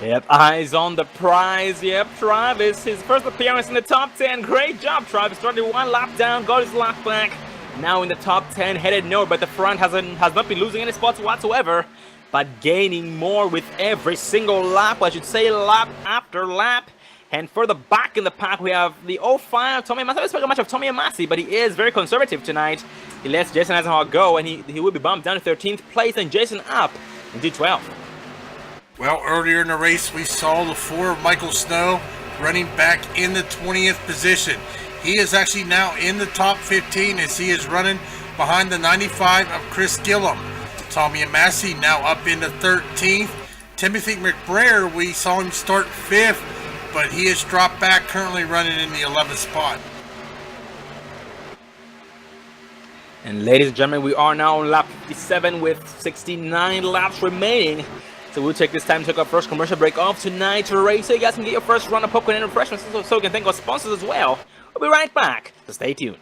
Yep, eyes on the prize. Yep, Travis, his first appearance in the top 10. Great job, Travis. Started 1 lap down, got his lap back. Now in the top 10, headed north, but the front has not been losing any spots whatsoever, but gaining more with every single lap, I should say, lap after lap. And further back in the pack, we have the 05 Tommy Amasi. I don't expect much of Tommy Amasi, but he is very conservative tonight. He lets Jason Eisenhower go, and he will be bumped down to 13th place, and Jason up into 12th. Well, earlier in the race, we saw the 4 of Michael Snow running back in the 20th position. He is actually now in the top 15 as he is running behind the 95 of Chris Gillum. Tommy Amasi now up into 13th. Timothy McBrayer, we saw him start 5th, but he has dropped back, currently running in the 11th spot. And ladies and gentlemen, we are now on lap 57 with 69 laps remaining. So we'll take this time to take our first commercial break of tonight's race, so you guys can get your first run of popcorn and refreshments, so we can thank our sponsors as well. We'll be right back, so stay tuned.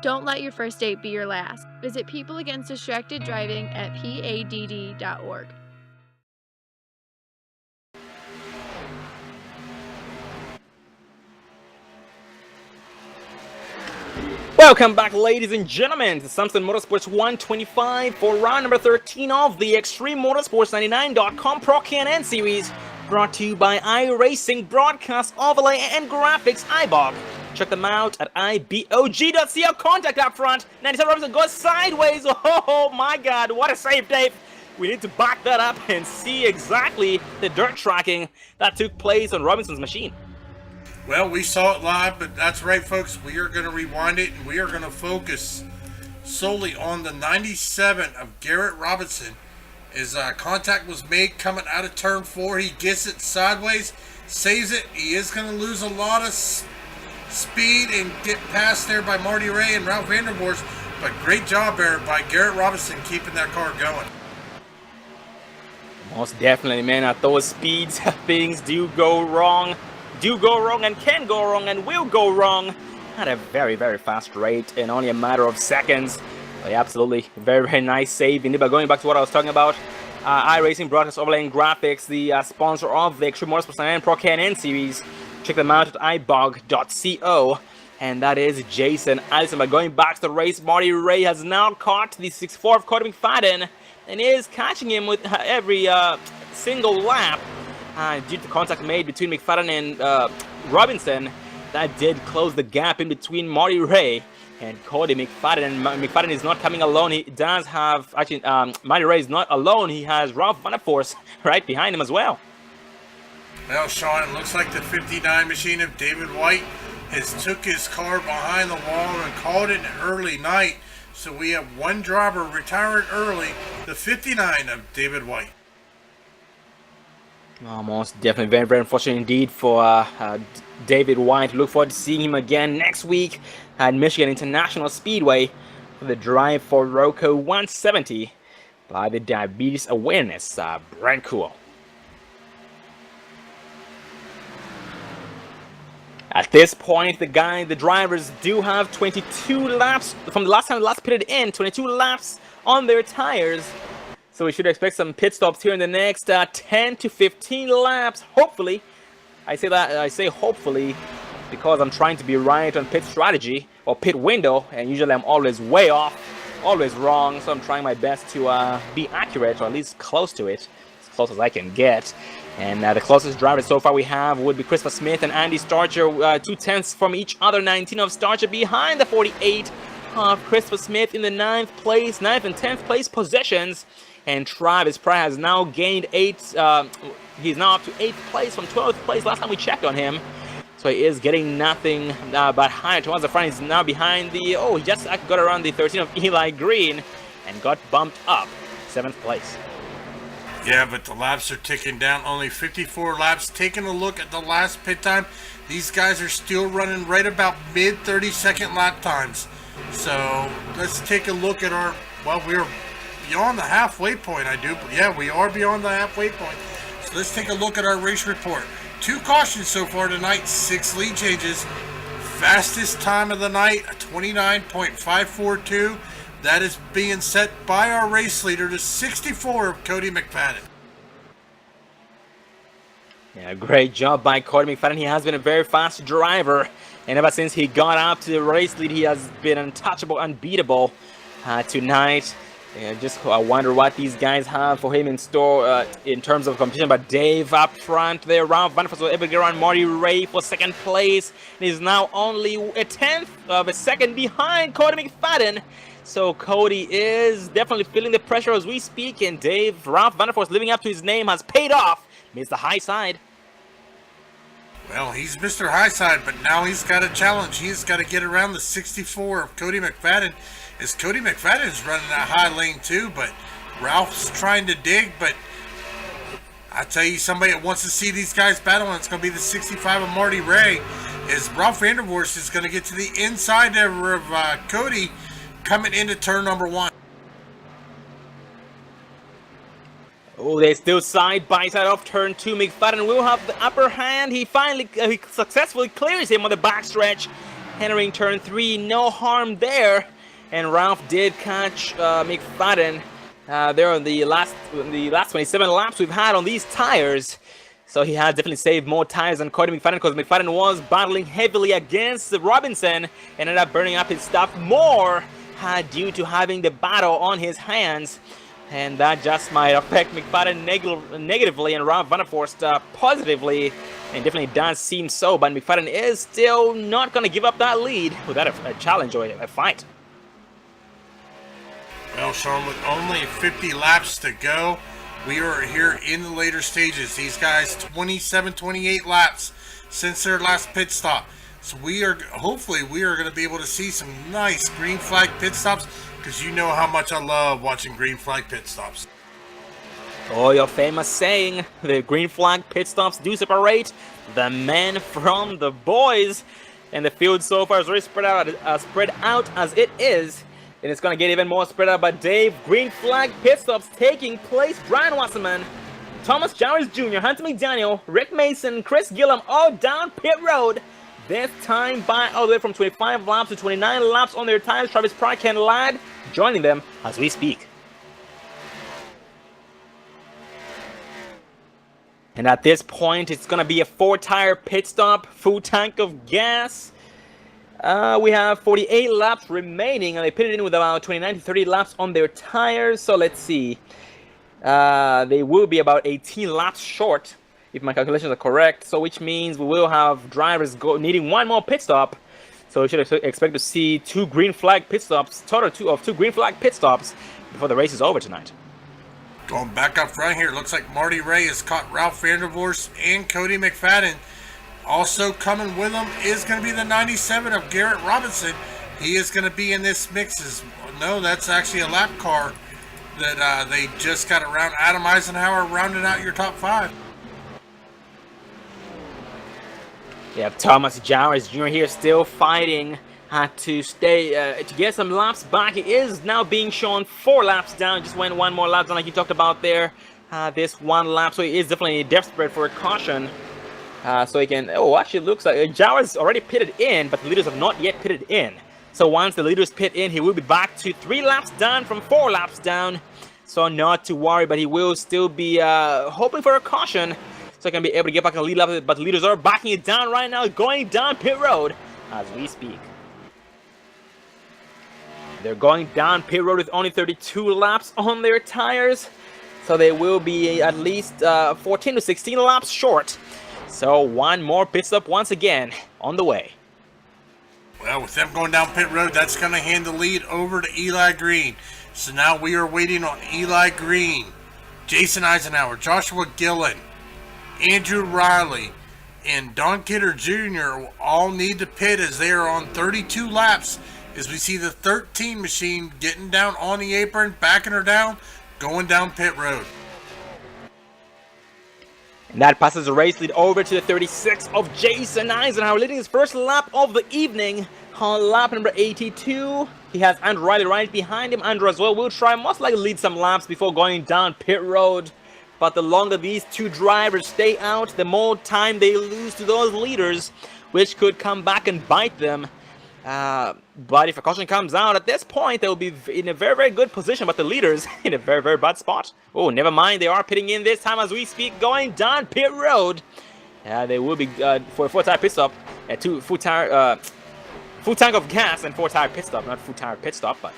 Don't let your first date be your last. Visit People Against Distracted Driving at PADD.org. Welcome back, ladies and gentlemen, to Samson Motorsports 125 for round number 13 of the Extreme Motorsports 99.com Pro Can-N Series, brought to you by iRacing Broadcast Overlay and Graphics iBog. Check them out at ibog.co. Contact up front. 97 Robinson goes sideways. Oh my God, what a save, Dave. We need to back that up and see exactly the dirt tracking that took place on Robinson's machine. Well, we saw it live, but that's right, folks. We are going to rewind it, and we are going to focus solely on the 97 of Garrett Robinson. His contact was made coming out of turn 4. He gets it sideways, saves it. He is going to lose a lot of speed and get passed there by Marty Ray and Ralph Vandervoort. But great job there by Garrett Robinson keeping that car going. Most definitely, man. At those speeds, things do go wrong and can go wrong and will go wrong at a very, very fast rate in only a matter of seconds. But absolutely, very, very nice save. Indeed, but going back to what I was talking about, iRacing Broadcast Overlay and Graphics, the sponsor of the Extreme Motorsports 99 Pro Can-N Series. Check them out at ibog.co. And that is Jason Allison. But going back to the race, Marty Ray has now caught the 6'4 of Cody McFadden and is catching him with every single lap. Due to the contact made between McFadden and Robinson, that did close the gap in between Marty Ray and Cody McFadden. And McFadden is not coming alone. He does have, actually, Marty Ray is not alone. He has Ralph Vandervoort right behind him as well. Well, Sean, it looks like the 59 machine of David White has took his car behind the wall and called it an early night. So we have one driver retiring early, the 59 of David White. Oh, most definitely very, very unfortunate indeed for David White. Look forward to seeing him again next week at Michigan International Speedway for the Drive for Roco 170 by the Diabetes Awareness Brand Cool. At this point, the drivers do have 22 laps from the last time the last pitted in, 22 laps on their tires. So we should expect some pit stops here in the next 10 to 15 laps, hopefully. I say hopefully because I'm trying to be right on pit strategy or pit window, and usually I'm always way off, always wrong. So I'm trying my best to be accurate, or at least close to it, as close as I can get. And the closest drivers so far we have would be Christopher Smith and Andy Starcher, 2/10 from each other, 19 of Starcher behind the 48 of Christopher Smith in the 9th and 10th place positions. And Travis Pratt has now gained 8. He's now up to 8th place from 12th place last time we checked on him. So he is getting nothing but higher towards the front. He's now behind the... Oh, he just got around the 13 of Eli Green and got bumped up 7th place. Yeah, but the laps are ticking down. Only 54 laps. Taking a look at the last pit time, these guys are still running right about mid 30-second lap times. So let's take a look at our... Well, we're beyond the halfway point, Yeah, we are beyond the halfway point. So let's take a look at our race report. 2 cautions so far tonight, 6 lead changes. Fastest time of the night, a 29.542. That is being set by our race leader to 64 of Cody McFadden. Yeah, great job by Cody McFadden. He has been a very fast driver, and ever since he got up to the race lead, he has been untouchable, unbeatable tonight. I wonder what these guys have for him in store in terms of competition. But Dave up front there, Ralph Vandervoort was able to get around Marty Ray for 2nd place. And he's now only a 10th of a second behind Cody McFadden. So Cody is definitely feeling the pressure as we speak. And Ralph Vandervoort, living up to his name, has paid off. Missed the high side. Well, he's Mr. High Side, but now he's got a challenge. He's got to get around the 64 of Cody McFadden. As Cody McFadden is running that high lane too, but Ralph's trying to dig. But I tell you, somebody that wants to see these guys battle, and it's going to be the 65 of Marty Ray, is Ralph Vandervoort is going to get to the inside of Cody coming into turn number 1. Oh, they're still side by side off turn 2. McFadden will have the upper hand. He finally successfully clears him on the backstretch. entering turn 3. No harm there. And Ralph did catch McFadden there on the last 27 laps we've had on these tires. So he has definitely saved more tires than Cody McFadden, because McFadden was battling heavily against Robinson and ended up burning up his stuff more due to having the battle on his hands. And that just might affect McFadden negatively and Ralph Vanderforst positively. And definitely does seem so, but McFadden is still not going to give up that lead without a challenge or a fight. Well, Sean, with only 50 laps to go, we are here in the later stages. These guys, 27, 28 laps since their last pit stop. So hopefully we are going to be able to see some nice green flag pit stops, because you know how much I love watching green flag pit stops. Oh, your famous saying, the green flag pit stops do separate the men from the boys. And the field so far is already spread out as it is. And it's going to get even more spread out. But Dave, green flag pit stops taking place. Brian Wasserman, Thomas Jarvis Jr., Hunter McDaniel, Rick Mason, Chris Gillum, all down pit road. This time by all the way from 25 laps to 29 laps on their tires. Travis Pryke and Ladd joining them as we speak. And at this point, it's going to be a 4-tire pit stop, full tank of gas. We have 48 laps remaining, and they pitted in with about 29 to 30 laps on their tires. So let's see. They will be about 18 laps short, if my calculations are correct. So which means we will have drivers needing one more pit stop. So we should expect to see two green flag pit stops, total of two green flag pit stops before the race is over tonight. Going back up front here, looks like Marty Ray has caught Ralph Vandervorst and Cody McFadden. Also coming with them is going to be the 97 of Garrett Robinson. He is going to be in this mix. No, that's actually a lap car that they just got around. Adam Eisenhower rounding out your top 5. Yeah, Thomas Jarvis Jr. here still fighting to stay, to get some laps back. He is now being shown 4 laps down. Just went one more lap down like you talked about there. This one lap, so he is definitely desperate for a caution. So he can, actually looks like Jarvis already pitted in, but the leaders have not yet pitted in. So once the leaders pit in, he will be back to 3 laps down from 4 laps down. So not to worry, but he will still be hoping for a caution, so he can be able to get back a lead lap. But the leaders are backing it down right now, going down pit road as we speak. They're going down pit road with only 32 laps on their tires. So they will be at least 14 to 16 laps short. So one more pit stop once again on the way. Well, with them going down pit road, that's going to hand the lead over to Eli Green. So now we are waiting on Eli Green, Jason Eisenhower, Joshua Gillen, Andrew Riley, and Don Kidder Jr. all need to pit as they are on 32 laps. As we see the 13 machine getting down on the apron, backing her down, going down pit road. And that passes the race lead over to the 36 of Jason Eisenhower, leading his first lap of the evening on lap number 82. He has Andrew Riley right behind him. Andrew as well will try most likely lead some laps before going down pit road. But the longer these two drivers stay out, the more time they lose to those leaders, which could come back and bite them. But if a caution comes out at this point, they will be in a very, very good position. But the leaders in a very, very bad spot. Oh, never mind. They are pitting in this time as we speak, going down pit road. They will be for a 4-tire pit stop, full tank of gas and 4-tire pit stop, not full-tire pit stop, but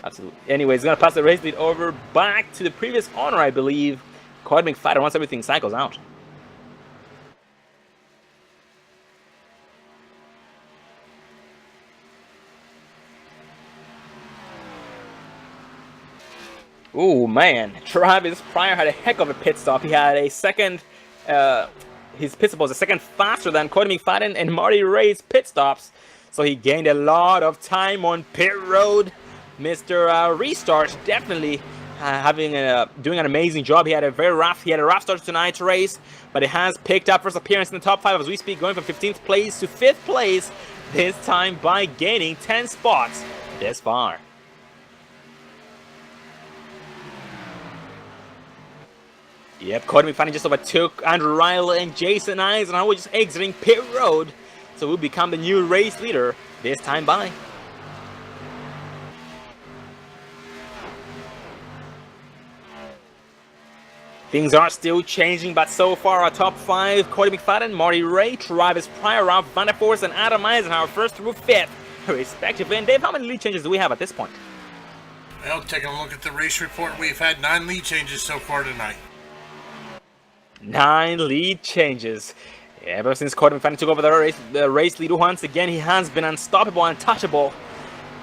absolutely. Anyways, it's gonna pass the race lead over back to the previous owner, I believe, Cody McFadden, once everything cycles out. Oh man, Travis Pryor had a heck of a pit stop. He had a second, his pit stop was a second faster than Cody McFadden and Marty Ray's pit stops. So he gained a lot of time on pit road. Mr. Restart definitely doing an amazing job. He had a rough start to tonight's race, but it has picked up first appearance in the top 5 as we speak, going from 15th place to 5th place, this time by gaining 10 spots this far. Yep, Cody McFadden just overtook Andrew Riley and Jason Eisenhower just exiting pit road. So we'll become the new race leader this time by. Things are still changing, but so far our top 5, Cody McFadden, Marty Ray, Travis Pryor, Ralph Vanderforst, and Adam Eisenhower, 1st through 5th, respectively. And Dave, how many lead changes do we have at this point? Well, taking a look at the race report, we've had 9 lead changes so far tonight. 9 lead changes. Ever since Cody McFadden took over the race lead once again, he has been unstoppable, untouchable.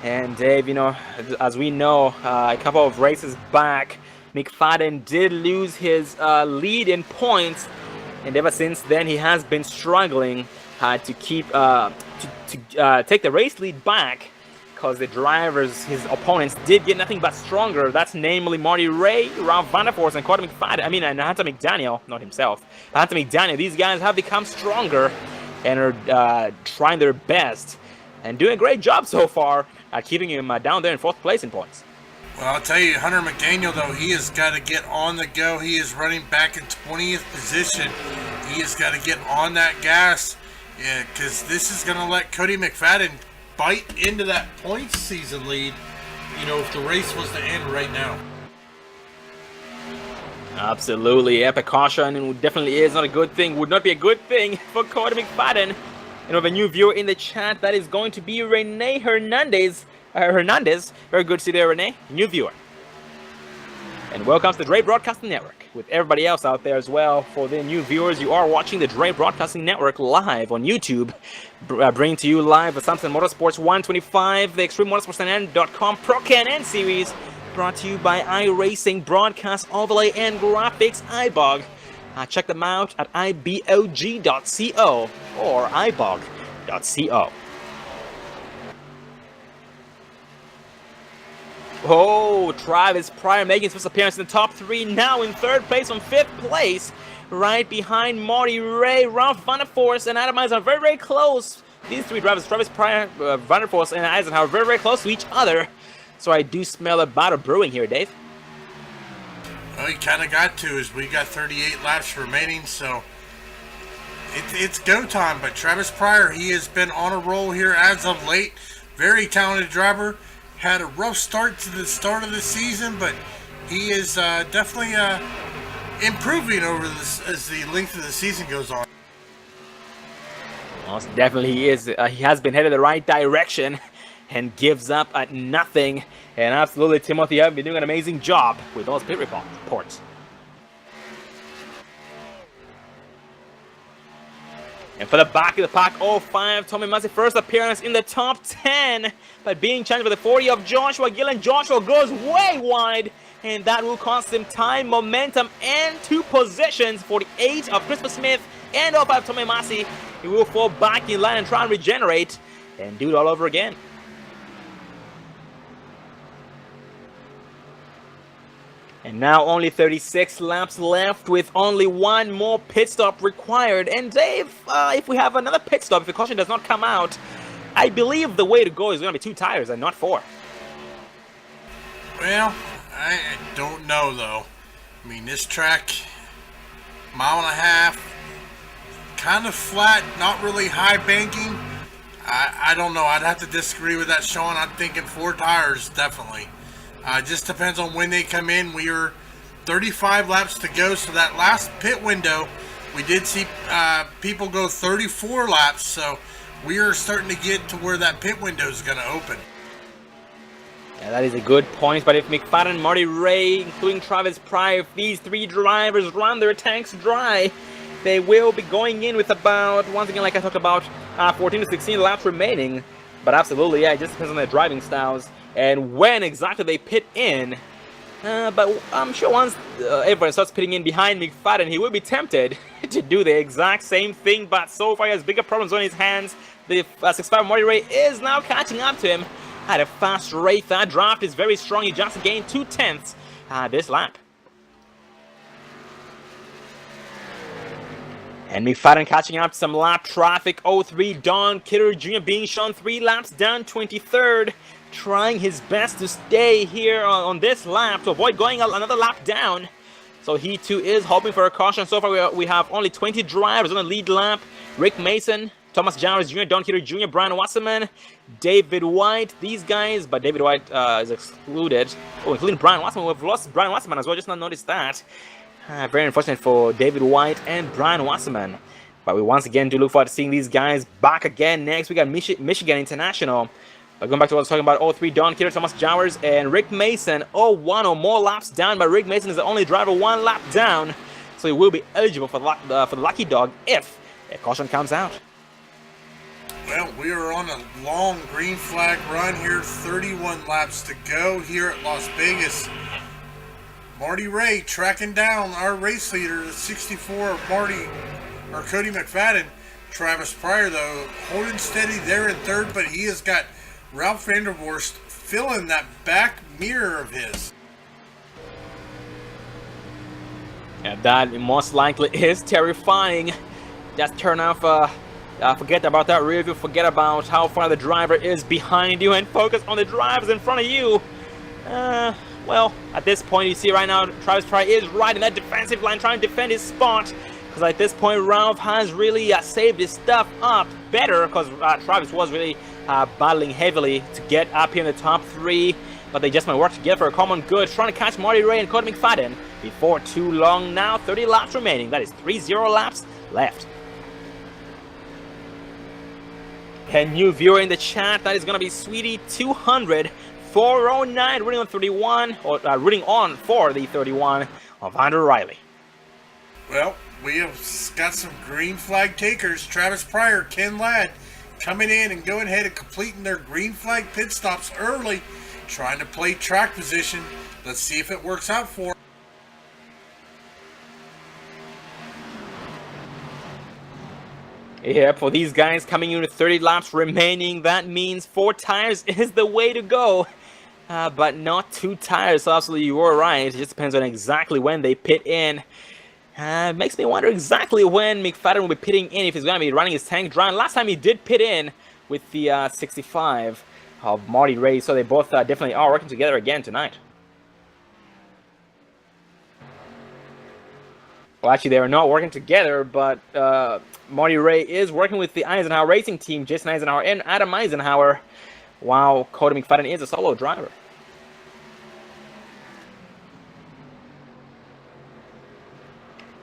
And Dave, you know, as we know, a couple of races back, McFadden did lose his lead in points, and ever since then he has been struggling to keep take the race lead back, because the drivers, his opponents, did get nothing but stronger. That's namely Marty Ray, Ralph Vanderforst, and Cody McFadden. I mean, and Hunter McDaniel, not himself. Hunter McDaniel. These guys have become stronger and are trying their best and doing a great job so far at keeping him down there in 4th place in points. Well, I'll tell you, Hunter McDaniel, though, he has got to get on the go. He is running back in 20th position. He has got to get on that gas, because this is going to let Cody McFadden bite into that points season lead, you know, if the race was to end right now. Absolutely. Epic caution, and definitely is not a good thing. Would not be a good thing for Cody McFadden. And we have a new viewer in the chat. That is going to be Renee Hernandez. Very good to see there, Renee. New viewer. And welcome to the Dre Broadcasting Network. With everybody else out there as well, for the new viewers, you are watching the Dre Broadcasting Network live on YouTube. Bringing to you live the Samsung Motorsports 125, the Extreme Motorsports.com Pro Can-N Series. Brought to you by iRacing Broadcast Overlay and Graphics iBog. Check them out at ibog.co or ibog.co. Oh, Travis Pryor making his first appearance in the top 3, now in 3rd place on 5th place, right behind Marty Ray, Ralph Vanderforst, and Adam Eisenhower, very, very close. These 3 drivers, Travis Pryor, Vanderforst, and Eisenhower, very, very close to each other. So I do smell a battle brewing here, Dave. Well, you kind of got to, as we got 38 laps remaining, so it's go time. But Travis Pryor, he has been on a roll here as of late. Very talented driver. Had a rough start to the start of the season, but he is definitely improving over this as the length of the season goes on. Most definitely he is. He has been headed the right direction and gives up at nothing. And absolutely, Timothy, you have been doing an amazing job with those pit reports. And for the back of the pack, 05, Tommy Massey, first appearance in the top 10, but being challenged by the 40 of Joshua Gillen. Joshua goes way wide, and that will cost him time, momentum, and 2 positions. 48 of Christopher Smith and 05 Tommy Massey. He will fall back in line and try and regenerate and do it all over again. And now only 36 laps left with only 1 more pit stop required. And Dave, if we have another pit stop, if the caution does not come out, I believe the way to go is going to be 2 tires and not 4. Well, I don't know, though. I mean, this track, 1.5 miles, kind of flat, not really high banking. I don't know. I'd have to disagree with that, Sean. I'm thinking 4 tires, definitely. Just depends on when they come in. We are 35 laps to go, so that last pit window, we did see people go 34 laps, so we are starting to get to where that pit window is going to open. Yeah, that is a good point, but if McFadden, Marty Ray, including Travis Pryor, if these 3 drivers run their tanks dry, they will be going in with about, once again, like I talked about, 14 to 16 laps remaining. But absolutely, yeah, it just depends on their driving styles and when exactly they pit in. But I'm sure once everyone starts pitting in behind McFadden, he will be tempted to do the exact same thing. But so far, he has bigger problems on his hands. The 6.5 Marty Ray is now catching up to him. Had a fast race. That draft is very strong. He just gained 2/10 this lap. And McFadden catching up to some lap traffic. 03 Don Kidder Jr. being shown 3 laps down, 23rd. Trying his best to stay here on this lap to avoid going another lap down. So he too is hoping for a caution. So far we have only 20 drivers on the lead lap. Rick Mason Thomas Jowers Jr., Don Hitter Jr., Brian Wasserman, David White, these guys, but David White is excluded. Oh, including Brian Wasserman. We've lost Brian Wasserman as well, just not noticed that. Very unfortunate for David White and Brian Wasserman. But we once again do look forward to seeing these guys back again next. We got Michigan International. Going back to what I was talking about, 03, Don Kidder, Thomas Jowers, and Rick Mason. 01 or more laps down, but Rick Mason is the only driver 1 lap down. So he will be eligible for the Lucky Dog if a caution comes out. Well, we are on a long green flag run here. 31 laps to go here at Las Vegas. Marty Ray tracking down our race leader, the 64, Cody McFadden. Travis Pryor, though, holding steady there in third, but he has got Ralph Vandervorst filling that back mirror of his. And that most likely is terrifying. Just turn off, forget about that rear view, forget about how far the driver is behind you, and focus on the drivers in front of you. Well, at this point, you see right now, Travis Pryor is right in that defensive line, trying to defend his spot. Because at this point, Ralph has really saved his stuff up better, because Travis was really battling heavily to get up here in the top 3. But they just might work together for a common good, trying to catch Marty Ray and Cody McFadden before too long now. 30 laps remaining. That is 30 laps left. And new viewer in the chat, that is going to be Sweetie 200 409 rooting on 31, or rooting on for the 31 of Andrew Riley. Well, we have got some green flag takers. Travis Pryor, Ken Ladd coming in and going ahead and completing their green flag pit stops early, trying to play track position. Let's see if it works out for them. Yeah, for these guys coming in with 30 laps remaining, that means 4 tires is the way to go. But not 2 tires, so absolutely you were right. It just depends on exactly when they pit in. Makes me wonder exactly when McFadden will be pitting in, if he's going to be running his tank dry. Last time he did pit in with the 65 of Marty Ray, so they both definitely are working together again tonight. Well, actually, they are not working together, but Marty Ray is working with the Eisenhower Racing Team, Jason Eisenhower and Adam Eisenhower, while Cody McFadden is a solo driver.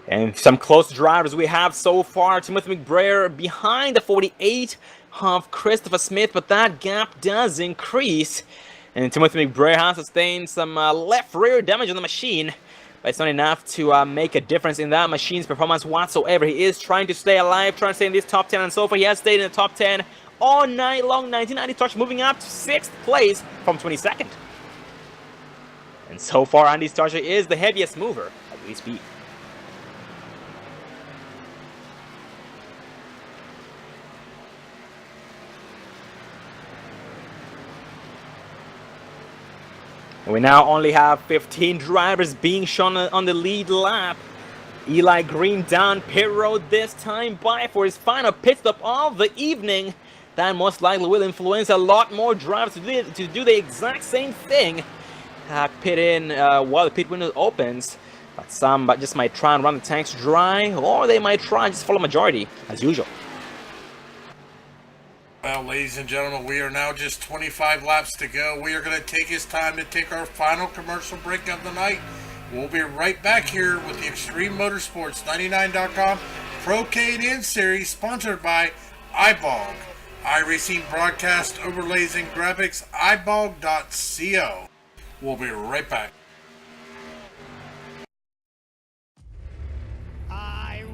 And some close drivers we have so far. Timothy McBrayer behind the 48 of Christopher Smith, but that gap does increase. And Timothy McBrayer has sustained some left rear damage on the machine, but it's not enough to make a difference in that machine's performance whatsoever. He is trying to stay alive, trying to stay in this top 10, and so far he has stayed in the top 10 all night long. 1990 Touch moving up to 6th place from 22nd. And so far, Andy Starcher is the heaviest mover as we speak. We now only have 15 drivers being shown on the lead lap. Eli Green down pit road this time by for his final pit stop of the evening. That most likely will influence a lot more drivers to do the exact same thing. Pit in while the pit window opens. But some just might try and run the tanks dry, or they might try and just follow majority, as usual. Well, ladies and gentlemen, we are now just 25 laps to go. We are going to take this time to take our final commercial break of the night. We'll be right back here with the Extreme Motorsports 99.com Pro K&N Series, sponsored by iBog, iRacing Broadcast Overlays and Graphics, ibog.co. We'll be right back.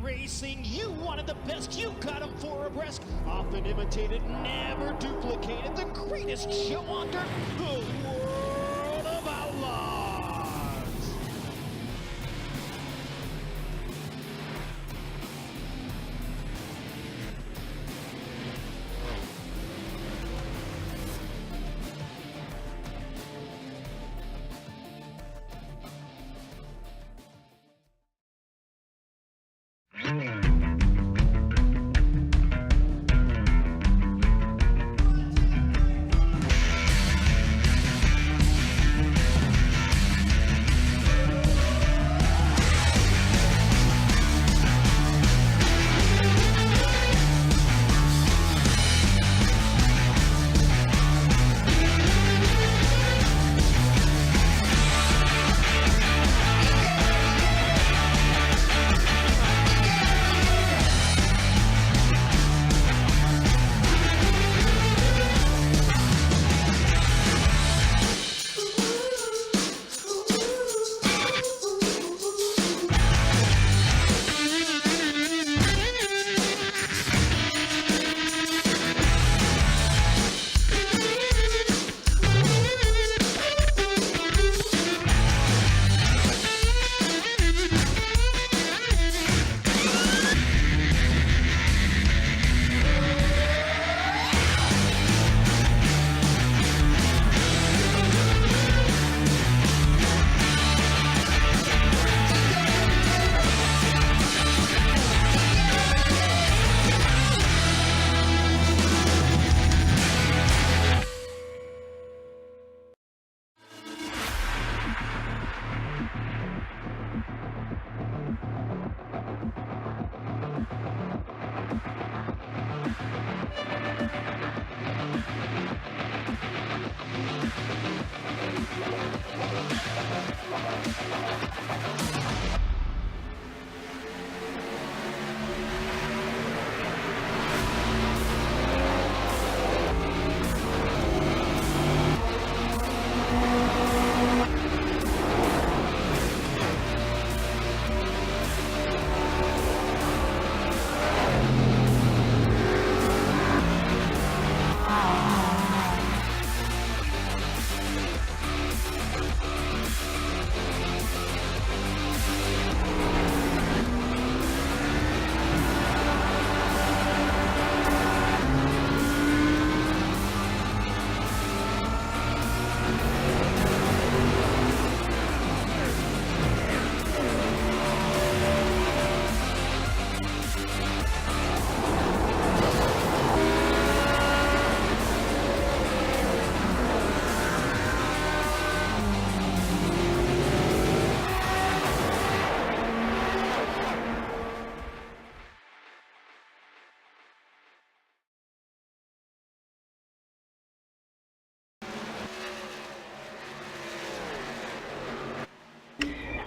Racing, you wanted the best, you got them for a breast. Often imitated, never duplicated. The greatest show under the world of outlaws.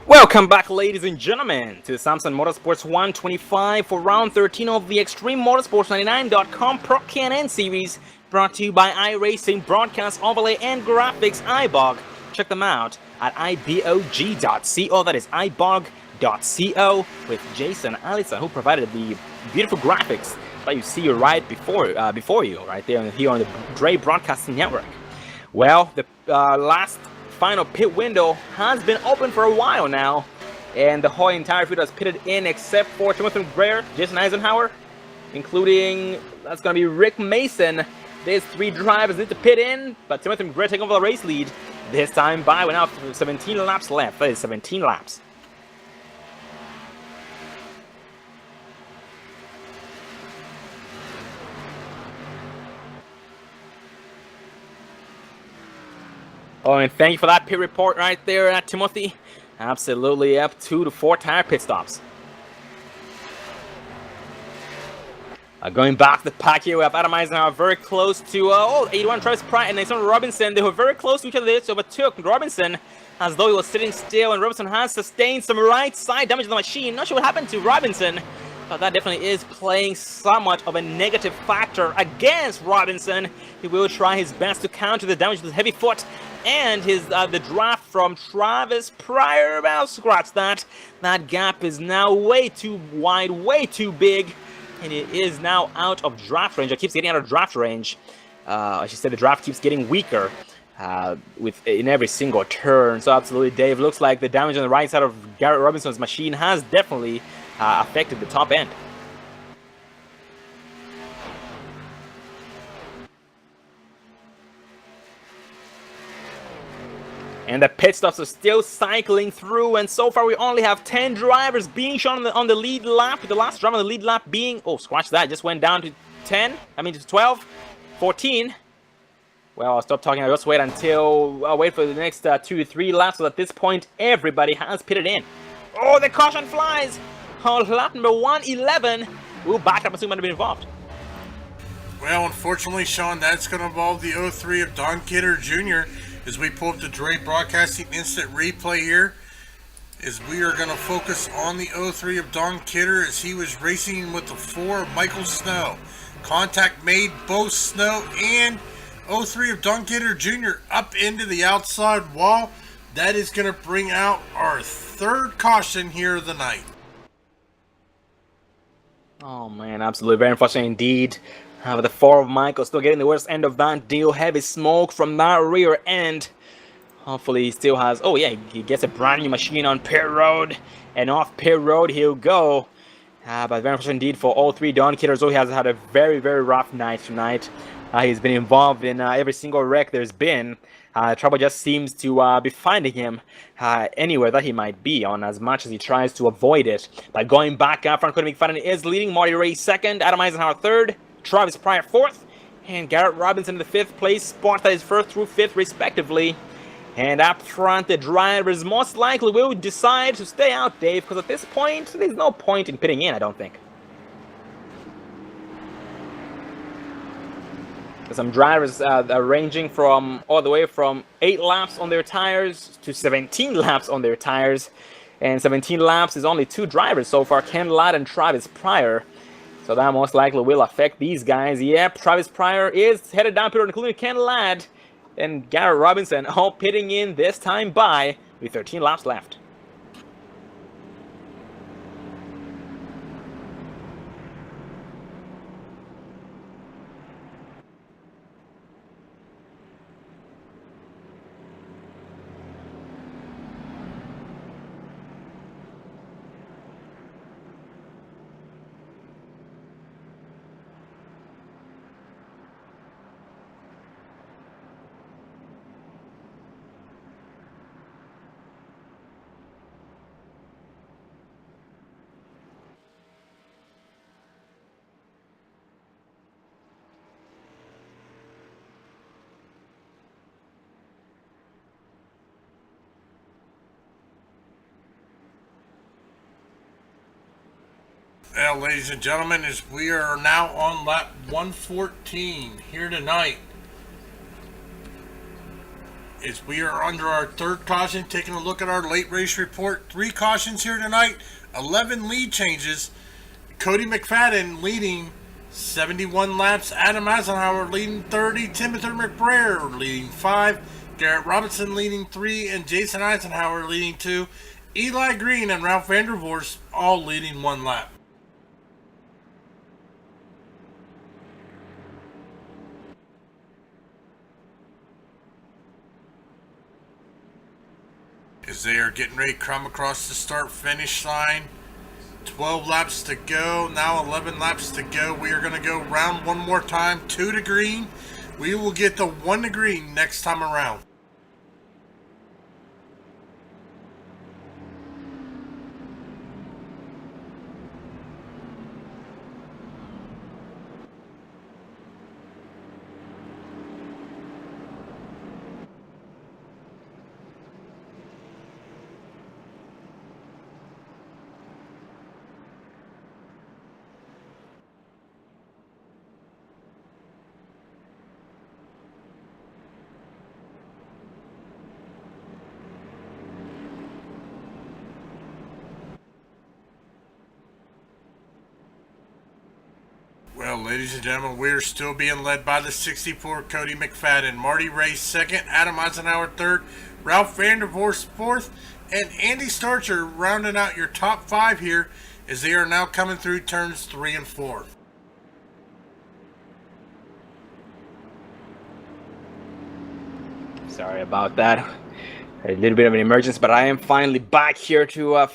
Welcome back, ladies and gentlemen, to the Samsung Motorsports 125 for round 13 of the Extreme Motorsports 99.com Pro Can-N series, brought to you by iRacing Broadcast Overlay and Graphics iBog. Check them out at ibog.co. That is ibog.co with Jason Allison, who provided the beautiful graphics that you see right before you, right there here on the Dre Broadcasting Network. Well, the last final pit window has been open for a while now, and the whole entire field has pitted in except for Timothy McGrair, Jason Eisenhower, including, that's going to be Rick Mason. There's 3 drivers need to pit in, but Timothy McGrair taking over the race lead this time by. We're now 17 laps left. That is 17 laps. Oh, and thank you for that pit report right there, Timothy. Absolutely, up 2 to 4 tire pit stops. Going back to the pack here, we have Adam Eisenhower very close to 81 Travis Pratt and Nathan Robinson. They were very close to each other. They overtook Robinson as though he was sitting still, and Robinson has sustained some right side damage to the machine. Not sure what happened to Robinson, but that definitely is playing somewhat of a negative factor against Robinson. He will try his best to counter the damage with his heavy foot. And the draft from Travis Pryor, well, scratch that. That gap is now way too wide, way too big, and it is now out of draft range. It keeps getting out of draft range. I should say the draft keeps getting weaker in every single turn. So absolutely, Dave, looks like the damage on the right side of Garrett Robinson's machine has definitely affected the top end. And the pit stops are still cycling through, and so far we only have 10 drivers being shown on the lead lap, with the last driver on the lead lap being, oh, scratch that, just went down to 12, 14. Well, I'll stop talking, I'll just wait until, I'll wait for the next 2 to 3 laps, so at this point, everybody has pitted in. Oh, the caution flies! On lap number 111, ooh, backup, I assume might have been involved. Well, unfortunately, Sean, that's going to involve the 03 of Don Kidder Jr., as we pull up the Dre Broadcasting Instant Replay here, as we are going to focus on the 03 of Don Kidder as he was racing with the 4 of Michael Snow. Contact made both Snow and 03 of Don Kidder Jr. up into the outside wall. That is going to bring out our 3rd caution here of the night. Oh man, absolutely very unfortunate indeed. The 4 of Michael still getting the worst end of that deal. Heavy smoke from that rear end. Hopefully he still has... Oh yeah, he gets a brand new machine on pit road. And off pit road he'll go. But very unfortunate indeed for all 3 Don Kidder. So he has had a very, very rough night tonight. He's been involved in every single wreck there's been. Trouble just seems to be finding him anywhere that he might be on, as much as he tries to avoid it. By going back up front, Cody McFadden is leading. Marty Ray 2nd. Adam Eisenhower 3rd. Travis Pryor 4th, and Garrett Robinson in the 5th place spot. That is 1st through 5th respectively. And up front, the drivers most likely will decide to stay out, Dave, because at this point, there's no point in pitting in, I don't think. Some drivers are ranging from all the way from 8 laps on their tires to 17 laps on their tires. And 17 laps is only 2 drivers so far, Ken Ladd and Travis Pryor. So that most likely will affect these guys. Yep, Travis Pryor is headed down pit road, including Ken Ladd and Garrett Robinson, all pitting in this time by with 13 laps left. Well, ladies and gentlemen, as we are now on lap 114 here tonight. As we are under our third caution, taking a look at our late race report. 3 cautions here tonight, 11 lead changes. Cody McFadden leading 71 laps. Adam Eisenhower leading 30. Timothy McBrayer leading 5. Garrett Robinson leading 3. And Jason Eisenhower leading 2. Eli Green and Ralph Vandervoorst all leading 1 lap. As they are getting ready to come across the start-finish line. 12 laps to go, now 11 laps to go. We are going to go round one more time, 2 to green. We will get the 1 to green next time around. Well, ladies and gentlemen, we're still being led by the 64 Cody McFadden. Marty Ray second, Adam Eisenhower third, Ralph Vandervoorst fourth, and Andy Starcher rounding out your top 5 here as they are now coming through turns 3 and 4. Sorry about that. A little bit of an emergency, but I am finally back here to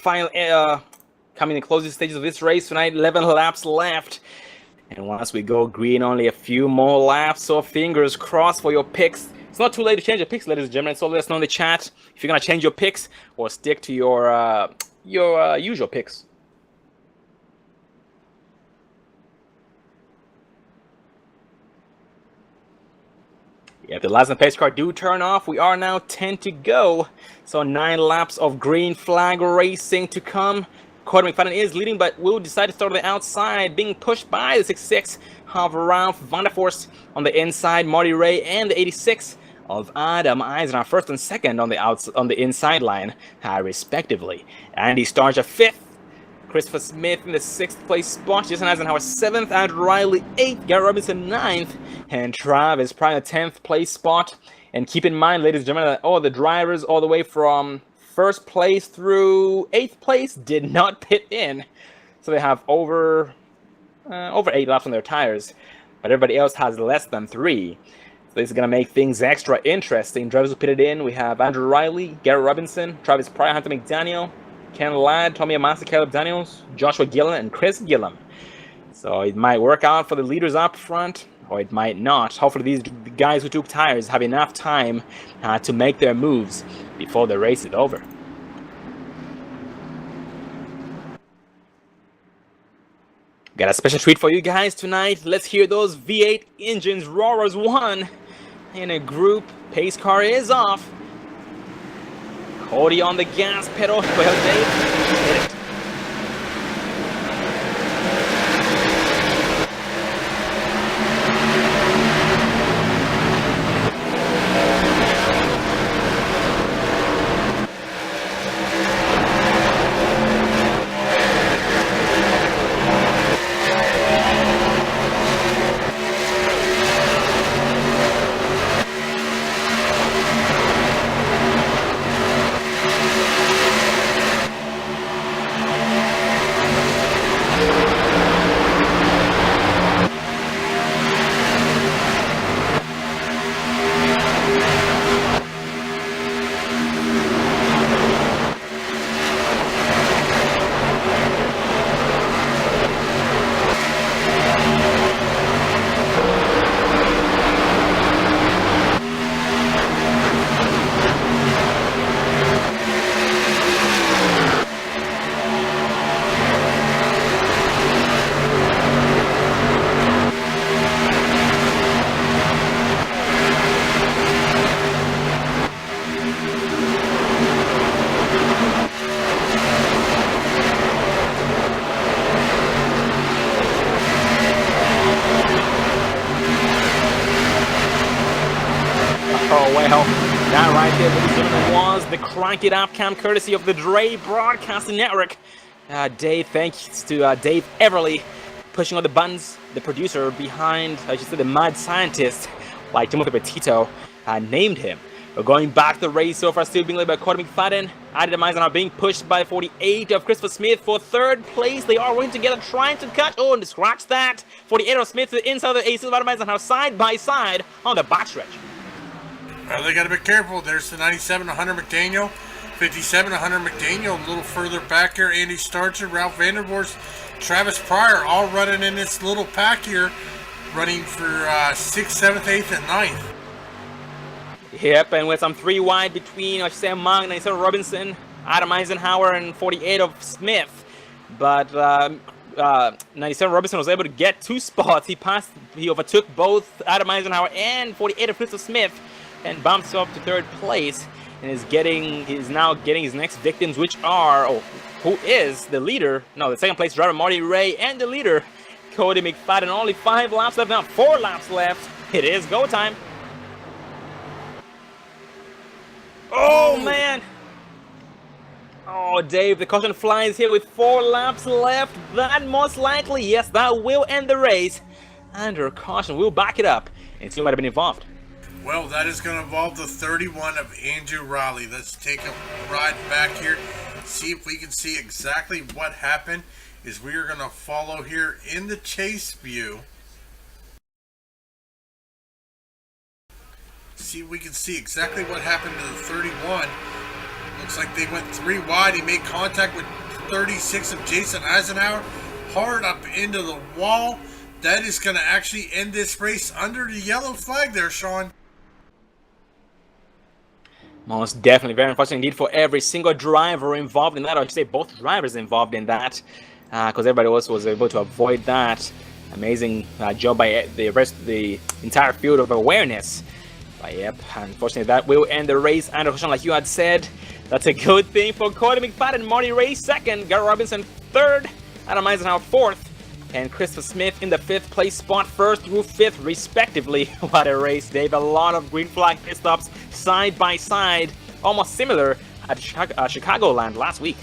coming in the closing stages of this race tonight. 11 laps left. And once we go green, only a few more laps, so fingers crossed for your picks. It's not too late to change your picks, ladies and gentlemen, so let us know in the chat if you're going to change your picks or stick to your usual picks. Yeah, the last pace car do turn off. We are now 10 to go, so 9 laps of green flag racing to come. Cody McFadden is leading, but will decide to start on the outside, being pushed by the 66 of Ralph Vandervoorst on the inside, Marty Ray, and the 86 of Adam Eisenhower, first and second on the inside line, respectively. Andy Starcher 5th, Christopher Smith in the 6th place spot, Jason Eisenhower 7th, Andrew Riley 8th, Garrett Robinson 9th, and Travis Prime the 10th place spot. And keep in mind, ladies and gentlemen, that all the drivers all the way from 1st place through 8th place did not pit in, so they have over 8 laps on their tires, but everybody else has less than 3. So this is going to make things extra interesting. Drivers who pitted in, we have Andrew Riley, Garrett Robinson, Travis Pryor, Hunter McDaniel, Ken Ladd, Tommy Amasa, Caleb Daniels, Joshua Gillen, and Chris Gillen. So it might work out for the leaders up front, or it might not. Hopefully these guys who took tires have enough time to make their moves before the race is over. Got a special treat for you guys tonight. Let's hear those V8 engines roar as one. In a group, pace car is off. Cody on the gas pedal. Well, Dave, hit it. Oh, well, that right there, ladies and gentlemen, was the Crank It Up cam courtesy of the Dre Broadcasting Network. Dave, thanks to Dave Everly pushing all the buttons, the producer behind, I should say, the mad scientist, like Timothy Petito, named him. But going back to the race so far, still being led by Cody McFadden. Adam Eisen are being pushed by 48 of Christopher Smith for third place. They are working together, trying to catch. Oh, and scratch that. 48 of Smith to the inside of the aces of Adam Eisen side by side on the backstretch. Well, they got to be careful. There's the 97, 100 McDaniel. 57, 100 McDaniel. A little further back here, Andy Starcher, Ralph Vandervorst, Travis Pryor, all running in this little pack here, running for 6th, 7th, 8th, and 9th. Yep, and with some 3 wide between, I should say, among 97 Robinson, Adam Eisenhower, and 48 of Smith. But 97 Robinson was able to get 2 spots. He overtook both Adam Eisenhower and 48 of Christopher Smith, and bumps up to 3rd place, and is now getting his next victims, which are, who is the leader? No, the 2nd place driver Marty Ray, and the leader Cody McFadden. Only 5 laps left now, 4 laps left. It is go time. Oh, man! Oh, Dave, the caution flies here with 4 laps left. That most likely, yes, that will end the race. Under caution, we'll back it up. And see what might have been involved. Well, that is going to involve the 31 of Andrew Raleigh. Let's take a ride back here, see if we can see exactly what happened. Is we are going to follow here in the chase view. See if we can see exactly what happened to the 31. Looks like they went 3 wide. He made contact with 36 of Jason Eisenhower. Hard up into the wall. That is going to actually end this race under the yellow flag there, Sean. Most definitely. Very unfortunate indeed for every single driver involved in that. I should say both drivers involved in that. Because everybody else was able to avoid that. Amazing job by the entire field of awareness. But yep, unfortunately that will end the race. And like you had said, that's a good thing for Cody McFadden, Marty Ray 2nd, Gary Robinson 3rd, Adam Eisenhower 4th, and Christopher Smith in the 5th place spot, 1st through 5th respectively. What a race, Dave. A lot of green flag pit stops side by side, almost similar at Chicagoland last week.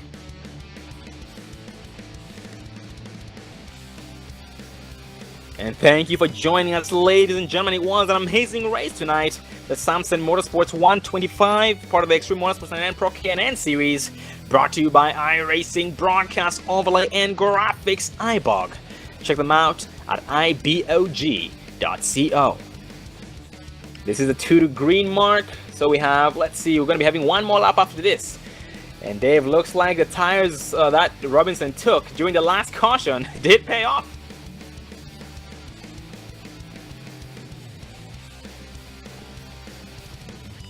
And thank you for joining us, ladies and gentlemen. It was an amazing race tonight. The Samson Motorsports 125, part of the Extreme Motorsports 99 Pro KNN series, brought to you by iRacing, Broadcast Overlay, and Graphics iBog. Check them out at ibog.co. This is the 2 to green mark, so we have, let's see, we're going to be having 1 more lap after this. And Dave, looks like the tires that Robinson took during the last caution did pay off.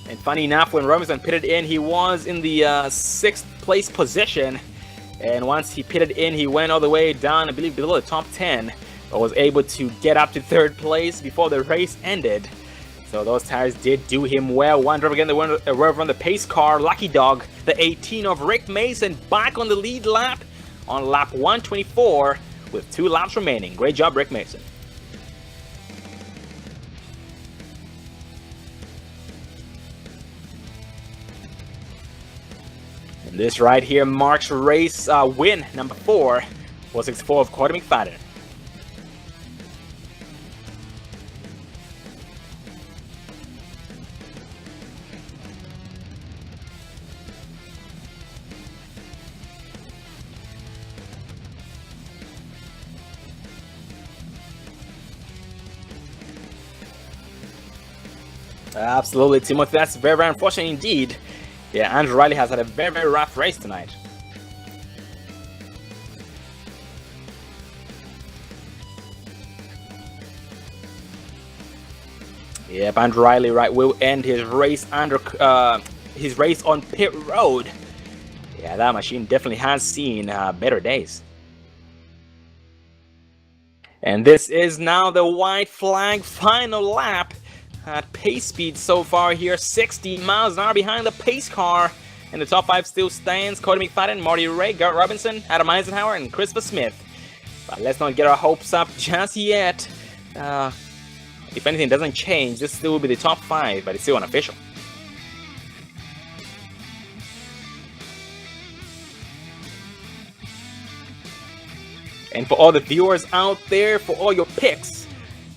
And funny enough, when Robinson pitted in, he was in the 6th place position. And once he pitted in, he went all the way down, I believe, below the top 10. But was able to get up to 3rd place before the race ended. So those tires did do him well. One driver again, the driver on the pace car, Lucky Dog, the 18 of Rick Mason, back on the lead lap on lap 124 with 2 laps remaining. Great job, Rick Mason. This right here marks race win number 4 for 64 of Cody McFadden. Absolutely, Timothy. That's very, very unfortunate indeed. Yeah, Andrew Riley has had a very, very rough race tonight. Yep, Andrew Riley will end his race on pit road. Yeah, that machine definitely has seen better days. And this is now the white flag final lap. At pace speed so far here, 60 miles an hour behind the pace car. In the top 5 still stands Cody McFadden, Marty Ray, Garrett Robinson, Adam Eisenhower, and Christopher Smith. But let's not get our hopes up just yet. if anything doesn't change, this still will be the top 5, but it's still unofficial. And for all the viewers out there, for all your picks,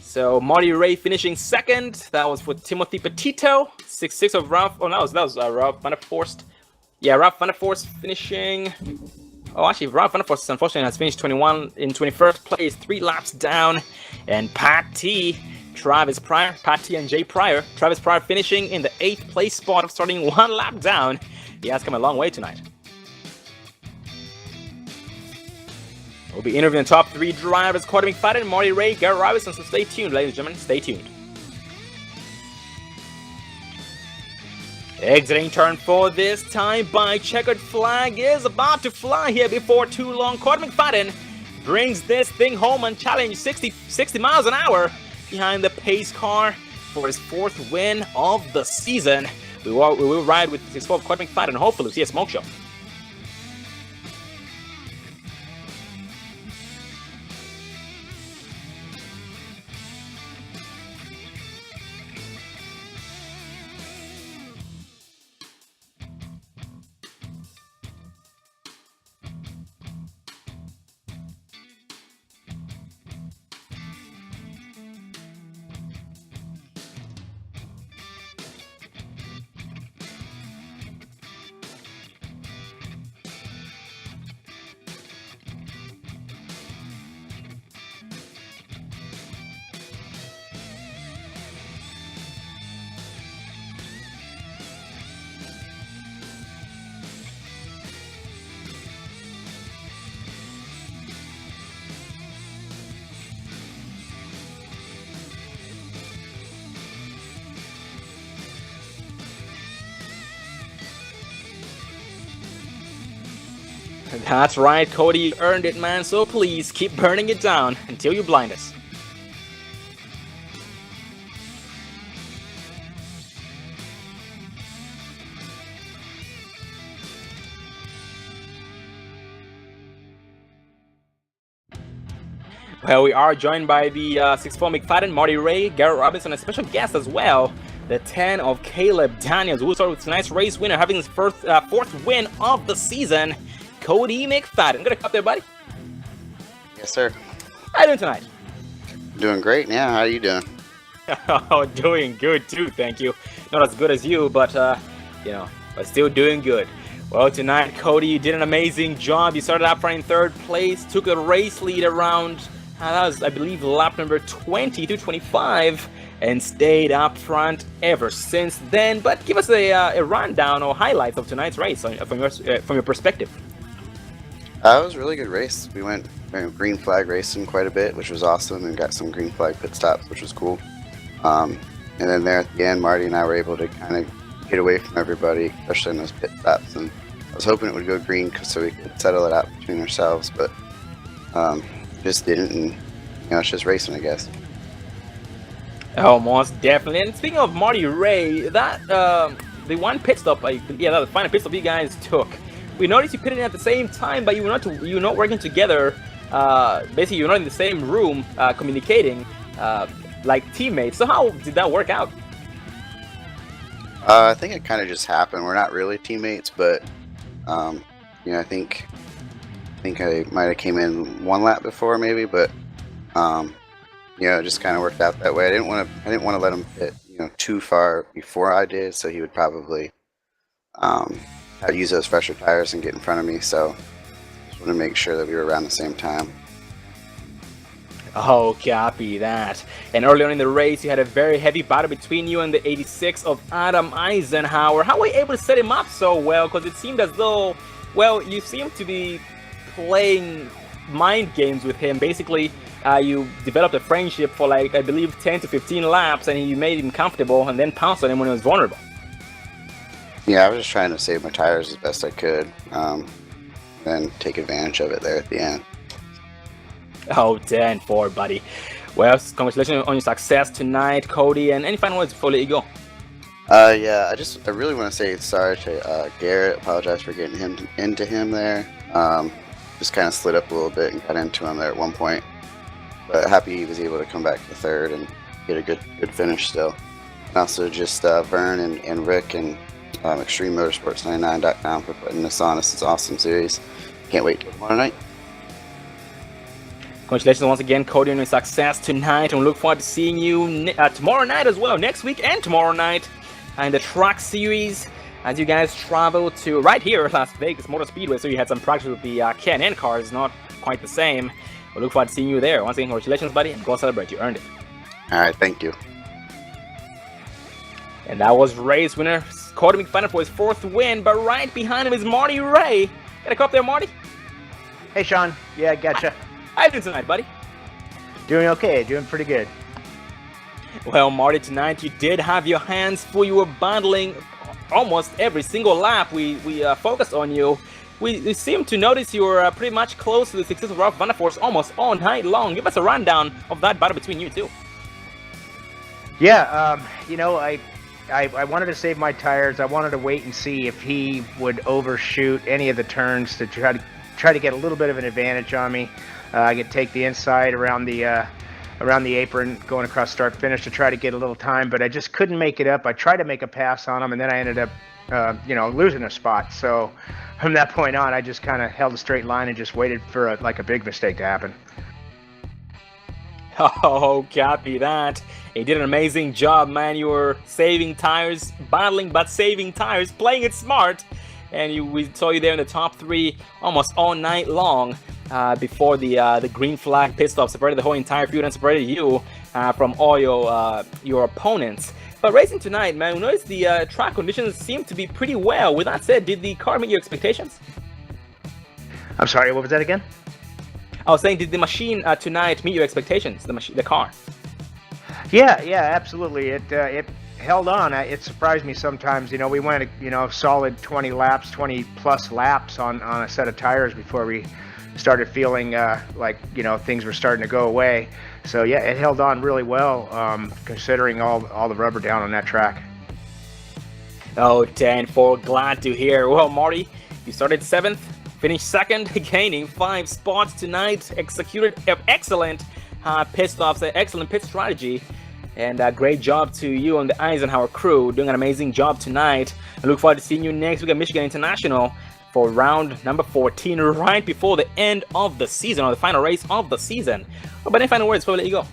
so Marty Ray finishing 2nd. That was for Timothy Petito. 6-6 of Ralph. Oh, no, that was Ralph Van der Forst. Yeah, Ralph Van der Forst finishing. Oh, actually, Ralph Van der Forst unfortunately has finished 21 in 21st place, 3 laps down. And Pat T, and Jay Pryor. Travis Pryor finishing in the 8th place spot of starting 1 lap down. He has come a long way tonight. We'll be interviewing top 3 drivers, Cody McFadden, Marty Ray, Garrett Robinson, so stay tuned, ladies and gentlemen, stay tuned. Exiting turn 4 this time by checkered flag is about to fly here before too long. Cody McFadden brings this thing home and challenge 60 miles an hour behind the pace car for his 4th win of the season. We will ride with 6-4 Cody McFadden and hopefully see a smoke show. That's right, Cody, you earned it, man, so please keep burning it down until you blind us. Well, we are joined by the 6-4 McFadden, Marty Ray, Garrett Robinson, a special guest as well, the 10 of Caleb Daniels, who will start with tonight's race winner, having his 4th win of the season, Cody McFadden. Good to come up there, buddy. Yes, sir. How you doing tonight? Doing great. Yeah, how are you doing? Oh, doing good too, thank you. Not as good as you, but but still doing good. Well, tonight, Cody, you did an amazing job. You started out in 3rd place, took a race lead around, that was, I believe, lap number 20 through 25, and stayed up front ever since then. But give us a rundown or highlights of tonight's race from your perspective. It was a really good race. We went green flag racing quite a bit, which was awesome, and got some green flag pit stops, which was cool. And then there at the end, Marty and I were able to kind of get away from everybody, especially in those pit stops. And I was hoping it would go green so we could settle it out between ourselves, but just didn't. And it's just racing, I guess. Oh, most definitely. And speaking of Marty Ray, that the one pit stop, the final pit stop you guys took. We noticed you pitted in at the same time, but you were not working together. Basically, you're not in the same room communicating like teammates. So how did that work out? I think it kind of just happened. We're not really teammates, but I think I might have came in 1 lap before maybe, but it just kind of worked out that way. I didn't want to let him pit too far before I did, so he would probably I'd use those fresher tires and get in front of me, so just want to make sure that we were around the same time. Oh, copy that. And early on in the race, you had a very heavy battle between you and the 86 of Adam Eisenhower. How were you able to set him up so well? Because it seemed as though, you seemed to be playing mind games with him. Basically, you developed a friendship for I believe 10 to 15 laps, and you made him comfortable and then pounced on him when he was vulnerable. Yeah, I was just trying to save my tires as best I could, then take advantage of it there at the end. Oh, 10-4, buddy. Well, congratulations on your success tonight, Cody, and any final words before I let you go? I really want to say sorry to Garrett. Apologize for getting into him there. Just kind of slid up a little bit and got into him there at one point. But happy he was able to come back to 3rd and get a good finish still. And also just Vern and Rick and ExtremeMotorsports99.com for putting this on. This is an awesome series. Can't wait till tomorrow night. Congratulations once again, Cody, on your success tonight, and we look forward to seeing you tomorrow night as well, next week and tomorrow night in the Truck Series, as you guys travel to right here Las Vegas Motor Speedway. So you had some practice with the K&N cars, not quite the same. We look forward to seeing you there. Once again, congratulations, buddy, and go celebrate. You earned it. All right, thank you. And that was race winner Cody McFadden for his 4th win, but right behind him is Marty Ray. Got a cup there, Marty? Hey, Sean. Yeah, gotcha. How you doing tonight, buddy? Doing okay. Doing pretty good. Well, Marty, tonight you did have your hands full. You were battling almost every single lap. We focused on you. We seem to notice you were pretty much close to the success of Ralph Vanderforce almost all night long. Give us a rundown of that battle between you two. Yeah, you know, I wanted to save my tires. I wanted to wait and see if he would overshoot any of the turns to try to get a little bit of an advantage on me. I could take the inside around the apron going across start finish to try to get a little time, but I just couldn't make it up. I tried to make a pass on him, and then I ended up losing a spot. So from that point on, I just kind of held a straight line and just waited for a big mistake to happen. Oh, copy that. You did an amazing job, man. You were saving tires, battling but saving tires, playing it smart. And we saw you there in the top 3 almost all night long before the green flag pit stop separated the whole entire field and separated you from all your opponents. But racing tonight, man, we noticed the track conditions seem to be pretty well. With that said, did the car meet your expectations? I'm sorry, what was that again? I was saying, did the machine tonight meet your expectations, the car? Yeah, absolutely. It held on. It surprised me sometimes. You know, we went solid 20 laps, 20 plus laps on a set of tires before we started feeling like things were starting to go away. So yeah, it held on really well considering all the rubber down on that track. Oh, 10-4, glad to hear. Well, Marty, you started 7th, finished 2nd, gaining 5 spots tonight. Executed excellent pit stops, excellent pit strategy. And great job to you and the Eisenhower crew, doing an amazing job tonight. I look forward to seeing you next week at Michigan International for round number 14, right before the end of the season, or the final race of the season. But any final words before we let you go?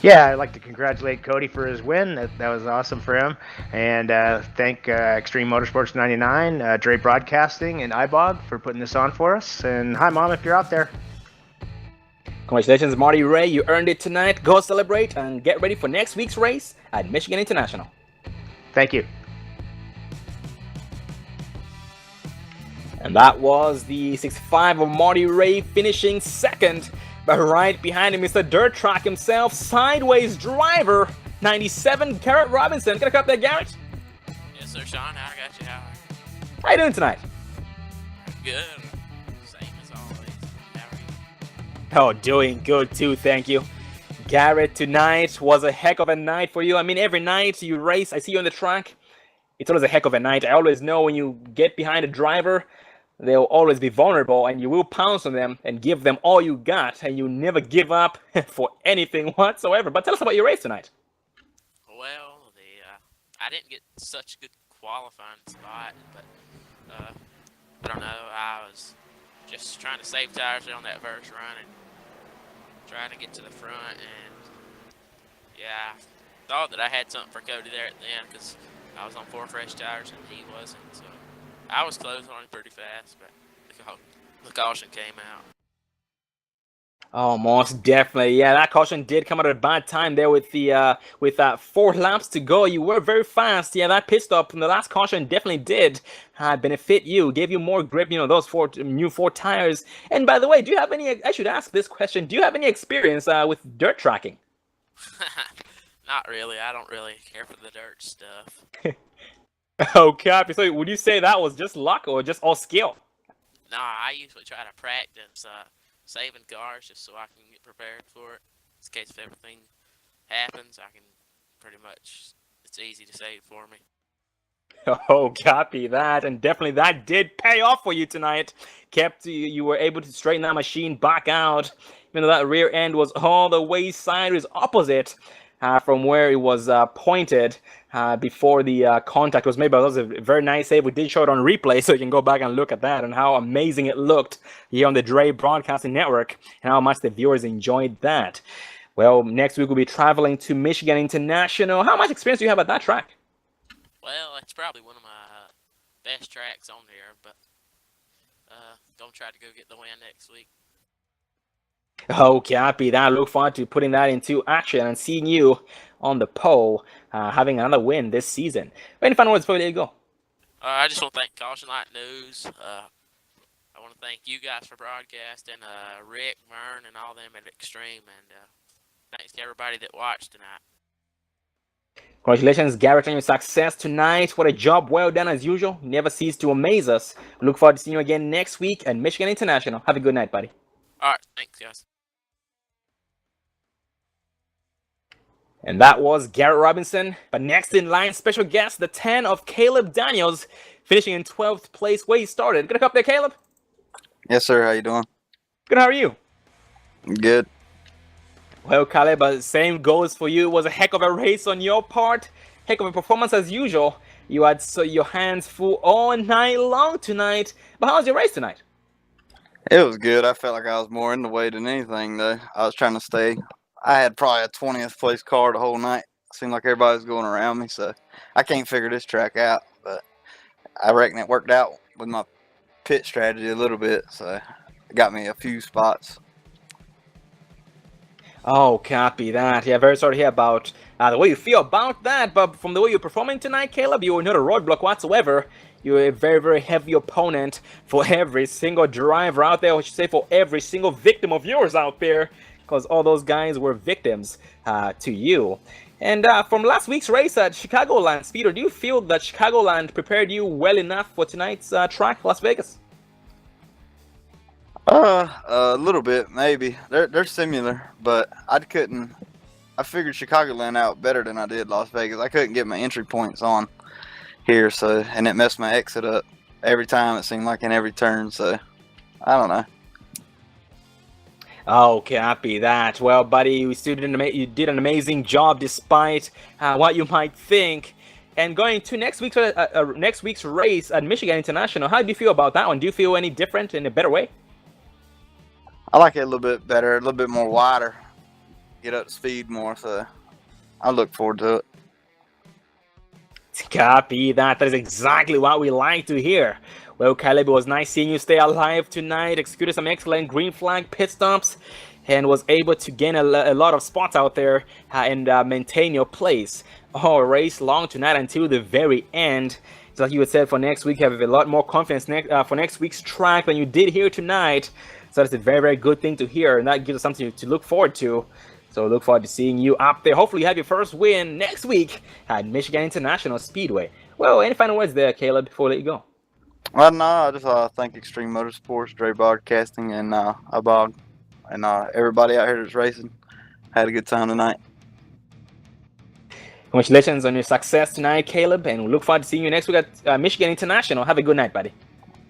Yeah, I'd like to congratulate Cody for his win. That was awesome for him. And thank Extreme Motorsports 99, Dre Broadcasting, and iBog for putting this on for us. And hi, Mom, if you're out there. Congratulations, Marty Ray. You earned it tonight. Go celebrate and get ready for next week's race at Michigan International. Thank you. And that was the 65 of Marty Ray, finishing 2nd. But right behind him is the dirt track himself, sideways driver, 97, Garrett Robinson. Get a cup there, Garrett? Yes, sir, Sean. I got you. How you doing tonight? Good. Same as always. How are you? Oh, doing good too, thank you. Garrett, tonight was a heck of a night for you. I mean, every night you race, I see you on the track. It's always a heck of a night. I always know when you get behind a driver, they'll always be vulnerable, and you will pounce on them and give them all you got, and you never give up for anything whatsoever. But tell us about your race tonight. Well, I didn't get such a good qualifying spot, but I don't know. I was just trying to save tires on that first run and trying to get to the front, and yeah, I thought that I had something for Cody there at the end because I was on 4 fresh tires and he wasn't, so I was closing on him pretty fast, but the caution came out. Oh, most definitely. Yeah, that caution did come at a bad time there with 4 laps to go. You were very fast. Yeah, that pit stop from the last caution definitely did benefit you, gave you more grip, those new 4 tires. And by the way, do you have any, I should ask this question, do you have any experience with dirt tracking? Not really. I don't really care for the dirt stuff. Oh, copy. So would you say that was just luck or just all skill? No, I usually try to practice saving cars just so I can get prepared for it. In case if everything happens, I can pretty much, it's easy to save for me. Oh, copy that. And definitely that did pay off for you tonight. You were able to straighten that machine back out, even though that rear end was all the way sideways opposite. from where it was pointed before the contact was made. But that was a very nice save. We did show it on replay, so you can go back and look at that and how amazing it looked here on the Dre Broadcasting Network and how much the viewers enjoyed that. Well, next week we'll be traveling to Michigan International. How much experience do you have at that track? Well, it's probably one of my best tracks on there, but gonna try to go get the win next week. Okay, happy that. I look forward to putting that into action and seeing you on the pole, having another win this season. Any final words before we let you go? I just want to thank Caution Light News. I want to thank you guys for broadcasting, Rick, Vern, and all them at Extreme, and thanks to everybody that watched tonight. Congratulations, Garrett, on your success tonight. What a job well done as usual. You never cease to amaze us. We look forward to seeing you again next week at Michigan International. Have a good night, buddy. All right, thanks, guys. And that was Garrett Robinson. But next in line, special guest, the 10 of Caleb Daniels, finishing in 12th place where he started. Good up there, Caleb? Yes, sir. How you doing? Good, how are you? Good. Well, Caleb, same goes for you. It was a heck of a race on your part. Heck of a performance as usual. You had your hands full all night long tonight. But how was your race tonight? It was good. I felt like I was more in the way than anything, though. I was trying to stay. I had probably a 20th place car the whole night. Seemed like everybody was going around me, so I can't figure this track out. But I reckon it worked out with my pit strategy a little bit, so it got me a few spots. Oh, copy that. Yeah, very sorry to hear about the way you feel about that, but from the way you're performing tonight, Caleb, you were not a roadblock whatsoever. You're a very, very heavy opponent for every single driver out there, I should say for every single victim of yours out there, because all those guys were victims to you. And from last week's race at Chicagoland, Speeder, do you feel that Chicagoland prepared you well enough for tonight's track, Las Vegas? A little bit, maybe. They're similar, but I figured Chicagoland out better than I did Las Vegas. I couldn't get my entry points on here, and it messed my exit up every time, it seemed like, in every turn, so I don't know. Oh, copy that. Well, buddy, you did an amazing job despite what you might think. And going to next week's race at Michigan International, how do you feel about that one? Do you feel any different in a better way? I like it a little bit better, a little bit more wider, get up to speed more, so I look forward to it. Copy that. That is exactly what we like to hear. Well, Caleb, it was nice seeing you stay alive tonight, executed some excellent green flag pit stops, and was able to gain a lot of spots out there and maintain your place. Oh, race long tonight until the very end. So like you had said, for next week, you have a lot more confidence for next week's track than you did here tonight. So that's a very, very good thing to hear, and that gives us something to look forward to. So look forward to seeing you up there. Hopefully you have your first win next week at Michigan International Speedway. Well, any final words there, Caleb, before we let you go? Well, no, I just thank Extreme Motorsports, Dre Broadcasting, and Abog, and everybody out here that's racing. Had a good time tonight. Congratulations on your success tonight, Caleb, and we look forward to seeing you next week at Michigan International. Have a good night, buddy.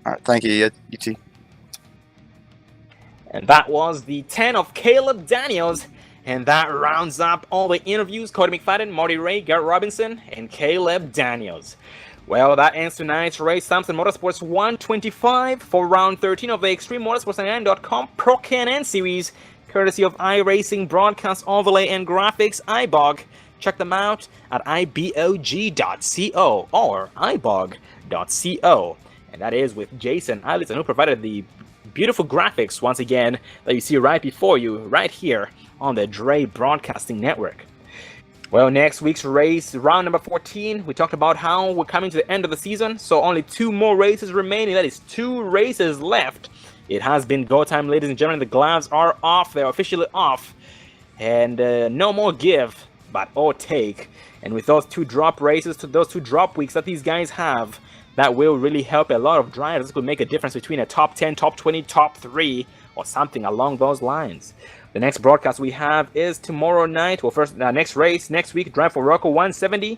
All right, thank you. You too. And that was the 10 of Caleb Daniels. And that rounds up all the interviews. Cody McFadden, Marty Ray, Garrett Robinson, and Caleb Daniels. Well, that ends tonight's race. Samson Motorsports 125 for round 13 of the Extreme Motorsports99.com Pro Can-Am Series, courtesy of iRacing Broadcast Overlay and Graphics, iBog. Check them out at ibog.co or ibog.co. And that is with Jason Allison, who provided the beautiful graphics, once again, that you see right before you, right here on the Dre Broadcasting Network. Well, next week's race, round number 14, we talked about how we're coming to the end of the season, so only 2 more races remaining. That is 2 races left. It has been go time, ladies and gentlemen. The gloves are off. They're officially off. And no more give, but all take. And with those 2 drop races, those 2 drop weeks that these guys have, that will really help a lot of drivers. This could make a difference between a top 10, top 20, top 3, or something along those lines. The next broadcast we have is tomorrow night. Well, first, next race, next week, Drive for Rocco 170,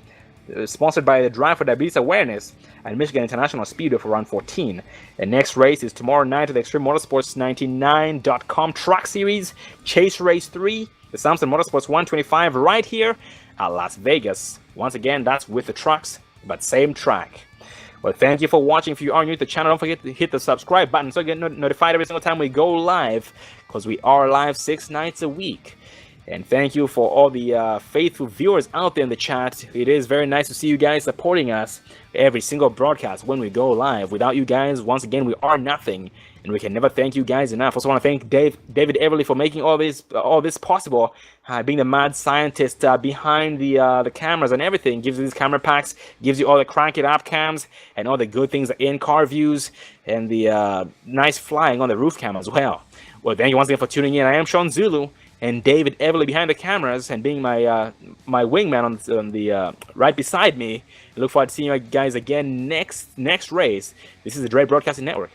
sponsored by the Drive for Diabetes Awareness and Michigan International Speedway for round 14. The next race is tomorrow night at the Extreme Motorsports 99.com Truck Series, Chase Race 3, the Samson Motorsports 125 right here at Las Vegas. Once again, that's with the trucks, but same track. Well, thank you for watching. If you are new to the channel, don't forget to hit the subscribe button so you get notified every single time we go live, because we are live 6 nights a week. And thank you for all the faithful viewers out there in the chat. It is very nice to see you guys supporting us every single broadcast when we go live. Without you guys, once again, we are nothing, and we can never thank you guys enough. Also want to thank David Everly for making all this possible, being the mad scientist behind the cameras and everything. Gives you these camera packs, gives you all the crank it up cams and all the good things, the in-car views and the nice flying on the roof cam as well. Well, thank you once again for tuning in. I am Sean Zulu, and David Everly behind the cameras and being my my wingman on the right beside me. I look forward to seeing you guys again next race. This is the Dre Broadcasting Network.